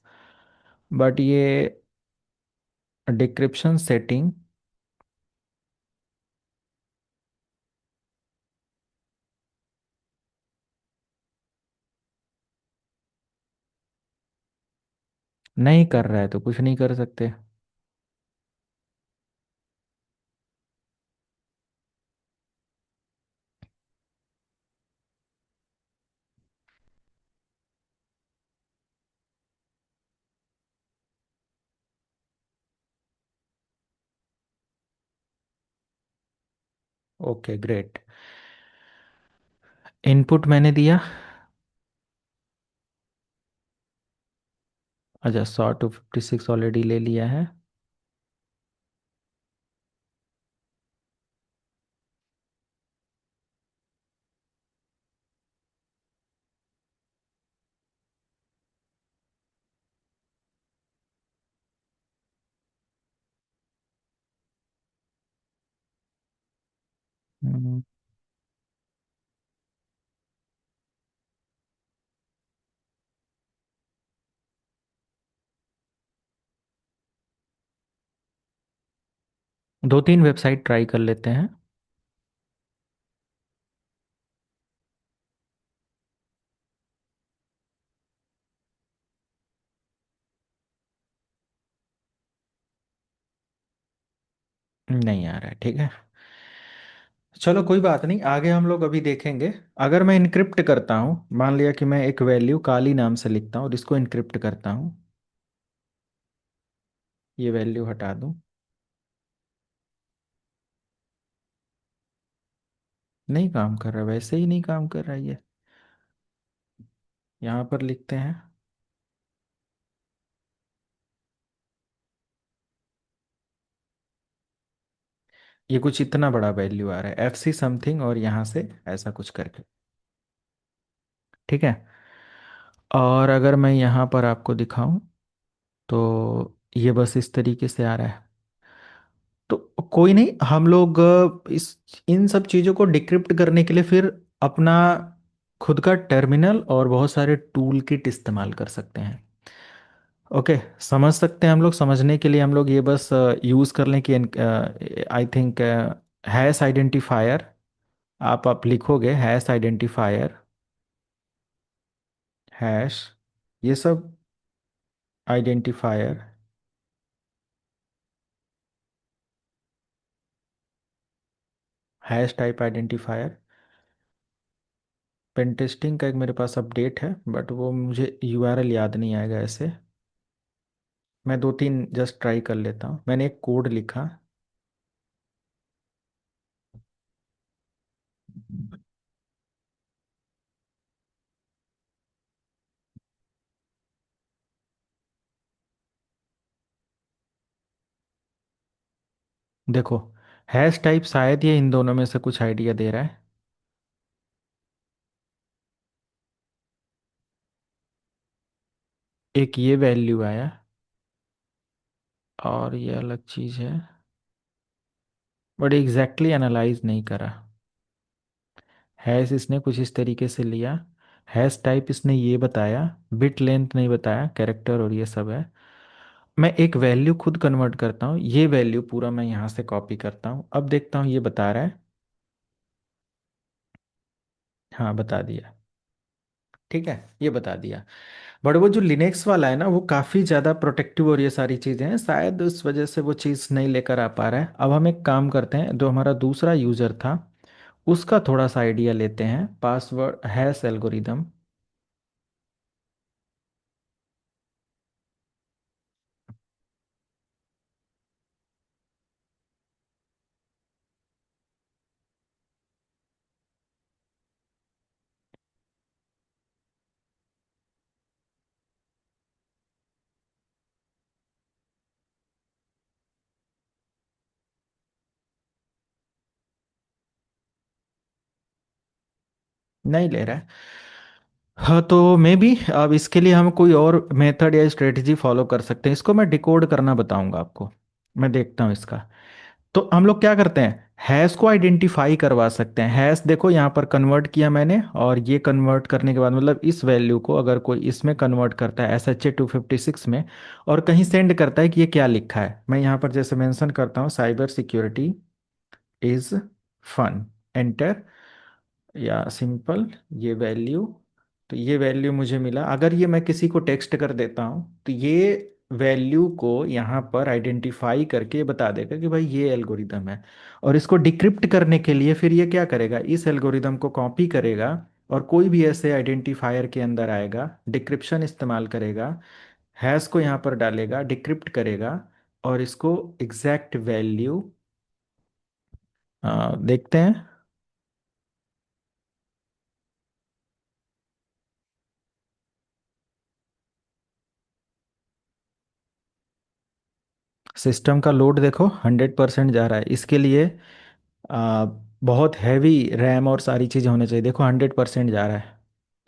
बट ये डिक्रिप्शन सेटिंग नहीं कर रहा है, तो कुछ नहीं कर सकते। ओके ग्रेट, इनपुट मैंने दिया। अच्छा, 100 256 ऑलरेडी ले लिया है। हम्म, 2 3 वेबसाइट ट्राई कर लेते हैं। नहीं आ रहा है, ठीक है। चलो कोई बात नहीं, आगे हम लोग अभी देखेंगे। अगर मैं इनक्रिप्ट करता हूँ, मान लिया कि मैं एक वैल्यू काली नाम से लिखता हूँ और इसको इनक्रिप्ट करता हूँ, ये वैल्यू हटा दूँ, नहीं काम कर रहा, वैसे ही नहीं काम कर रहा है ये। यहाँ पर लिखते हैं, ये कुछ इतना बड़ा वैल्यू आ रहा है FC समथिंग, और यहाँ से ऐसा कुछ करके, ठीक है। और अगर मैं यहाँ पर आपको दिखाऊं, तो ये बस इस तरीके से आ रहा है। तो कोई नहीं, हम लोग इस इन सब चीज़ों को डिक्रिप्ट करने के लिए फिर अपना खुद का टर्मिनल और बहुत सारे टूल किट इस्तेमाल कर सकते हैं। ओके, समझ सकते हैं हम लोग। समझने के लिए हम लोग ये बस यूज़ कर लें कि आई थिंक हैश आइडेंटिफायर, आप लिखोगे हैश आइडेंटिफायर, हैश, ये सब identifier, hash type identifier. Pen testing का एक मेरे पास अपडेट है, बट वो मुझे URL याद नहीं आएगा ऐसे। मैं 2 3 जस्ट ट्राई कर लेता हूँ। मैंने एक कोड लिखा, देखो हैश टाइप शायद ये इन दोनों में से कुछ आइडिया दे रहा है। एक ये वैल्यू आया, और ये अलग चीज़ है, बट एग्जैक्टली एनालाइज नहीं करा। हैश इसने कुछ इस तरीके से लिया, हैश टाइप इसने ये बताया, बिट लेंथ नहीं बताया, कैरेक्टर और ये सब है। मैं एक वैल्यू खुद कन्वर्ट करता हूँ, ये वैल्यू पूरा मैं यहाँ से कॉपी करता हूँ, अब देखता हूँ ये बता रहा है। हाँ बता दिया, ठीक है, ये बता दिया। बट वो जो लिनक्स वाला है ना, वो काफ़ी ज़्यादा प्रोटेक्टिव और ये सारी चीज़ें हैं, शायद उस वजह से वो चीज़ नहीं लेकर आ पा रहा है। अब हम एक काम करते हैं, जो हमारा दूसरा यूज़र था उसका थोड़ा सा आइडिया लेते हैं, पासवर्ड हैश एल्गोरिदम। नहीं ले रहा है। हाँ, तो मे बी अब इसके लिए हम कोई और मेथड या स्ट्रेटजी फॉलो कर सकते हैं। इसको मैं डिकोड करना बताऊंगा आपको। मैं देखता हूँ इसका। तो हम लोग क्या करते हैं, हैश को आइडेंटिफाई करवा सकते हैं। हैश देखो यहाँ पर कन्वर्ट किया मैंने, और ये कन्वर्ट करने के बाद मतलब इस वैल्यू को अगर कोई इसमें कन्वर्ट करता है SHA-256 में, और कहीं सेंड करता है कि ये क्या लिखा है, मैं यहाँ पर जैसे मेंशन करता हूँ cyber security is fun, enter, या सिंपल ये वैल्यू। तो ये वैल्यू मुझे मिला। अगर ये मैं किसी को टेक्स्ट कर देता हूँ तो ये वैल्यू को यहाँ पर आइडेंटिफाई करके बता देगा कि भाई ये एल्गोरिदम है। और इसको डिक्रिप्ट करने के लिए फिर ये क्या करेगा, इस एल्गोरिदम को कॉपी करेगा, और कोई भी ऐसे आइडेंटिफायर के अंदर आएगा, डिक्रिप्शन इस्तेमाल करेगा, हैश को यहाँ पर डालेगा, डिक्रिप्ट करेगा, और इसको एग्जैक्ट वैल्यू देखते हैं। सिस्टम का लोड देखो 100% जा रहा है। इसके लिए आ, बहुत हैवी रैम और सारी चीज़ें होनी चाहिए। देखो 100% जा रहा है,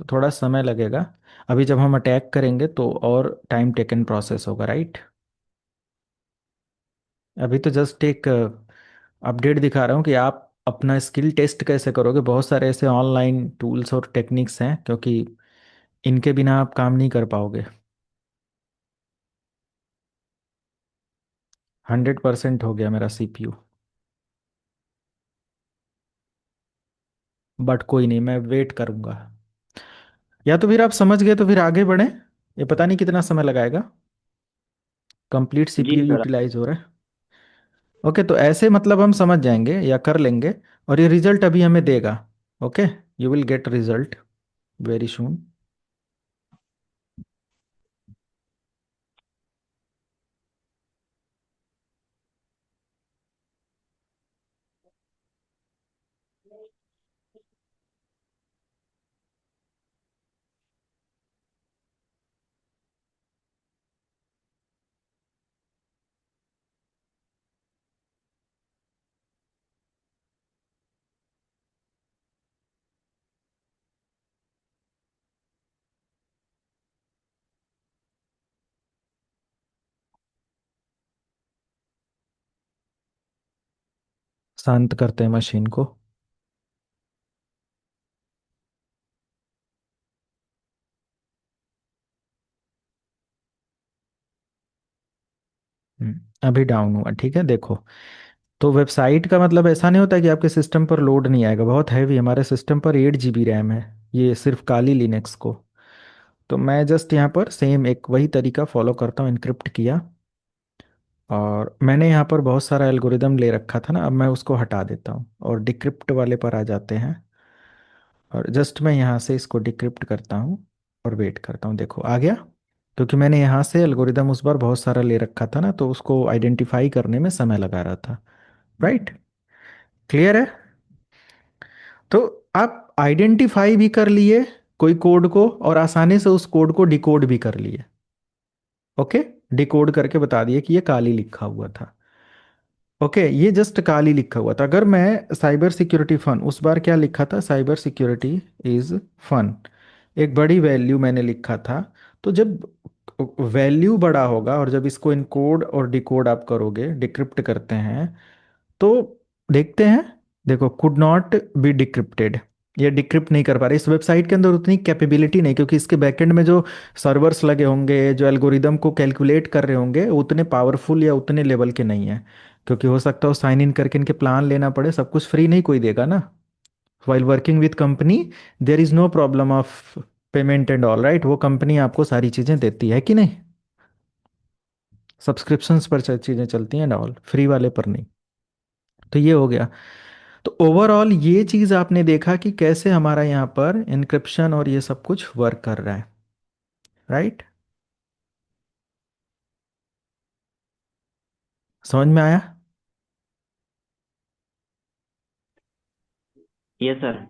तो थोड़ा समय लगेगा। अभी जब हम अटैक करेंगे तो और टाइम टेकन प्रोसेस होगा, राइट। अभी तो जस्ट एक अपडेट दिखा रहा हूँ कि आप अपना स्किल टेस्ट कैसे करोगे। बहुत सारे ऐसे ऑनलाइन टूल्स और टेक्निक्स हैं, क्योंकि इनके बिना आप काम नहीं कर पाओगे। 100% हो गया मेरा CPU। बट कोई नहीं, मैं वेट करूंगा। या तो फिर आप समझ गए तो फिर आगे बढ़ें। ये पता नहीं कितना समय लगाएगा। कंप्लीट जी CPU सर। यूटिलाइज हो रहा है। ओके, तो ऐसे मतलब हम समझ जाएंगे या कर लेंगे। और ये रिजल्ट अभी हमें देगा। Okay, you will get result very soon. शांत करते हैं मशीन को। अभी डाउन हुआ, ठीक है, देखो। तो वेबसाइट का मतलब ऐसा नहीं होता कि आपके सिस्टम पर लोड नहीं आएगा। बहुत हैवी, हमारे सिस्टम पर 8 GB रैम है, ये सिर्फ काली लिनक्स को। तो मैं जस्ट यहाँ पर सेम एक वही तरीका फॉलो करता हूँ, इनक्रिप्ट किया। और मैंने यहाँ पर बहुत सारा एल्गोरिदम ले रखा था ना, अब मैं उसको हटा देता हूँ और डिक्रिप्ट वाले पर आ जाते हैं। और जस्ट मैं यहाँ से इसको डिक्रिप्ट करता हूँ और वेट करता हूँ। देखो आ गया। क्योंकि मैंने यहाँ से एल्गोरिदम उस बार बहुत सारा ले रखा था ना, तो उसको आइडेंटिफाई करने में समय लगा रहा था। राइट। क्लियर है। तो आप आइडेंटिफाई भी कर लिए कोई कोड को, और आसानी से उस कोड को डिकोड भी कर लिए। ओके, डिकोड करके बता दिए कि ये काली लिखा हुआ था। ओके, ये जस्ट काली लिखा हुआ था। अगर मैं साइबर सिक्योरिटी फन, उस बार क्या लिखा था, साइबर सिक्योरिटी इज फन, एक बड़ी वैल्यू मैंने लिखा था। तो जब वैल्यू बड़ा होगा और जब इसको इनकोड और डिकोड आप करोगे, डिक्रिप्ट करते हैं, तो देखते हैं। देखो, कुड नॉट बी डिक्रिप्टेड, ये डिक्रिप्ट नहीं कर पा रहे। इस वेबसाइट के अंदर उतनी कैपेबिलिटी नहीं, क्योंकि इसके बैकएंड में जो सर्वर्स लगे होंगे, जो एल्गोरिदम को कैलकुलेट कर रहे होंगे, वो उतने पावरफुल या उतने लेवल के नहीं है। क्योंकि हो सकता है साइन इन करके इनके प्लान लेना पड़े, सब कुछ फ्री नहीं कोई देगा ना। While working with company, there is no problem of payment and all, right. वो कंपनी आपको सारी चीज़ें देती है कि नहीं, सब्सक्रिप्शंस पर चीज़ें चलती हैं एंड ऑल, फ्री वाले पर नहीं। तो ये हो गया। तो ओवरऑल ये चीज़ आपने देखा कि कैसे हमारा यहाँ पर इनक्रिप्शन और ये सब कुछ वर्क कर रहा है, राइट। समझ में आया। Yes sir.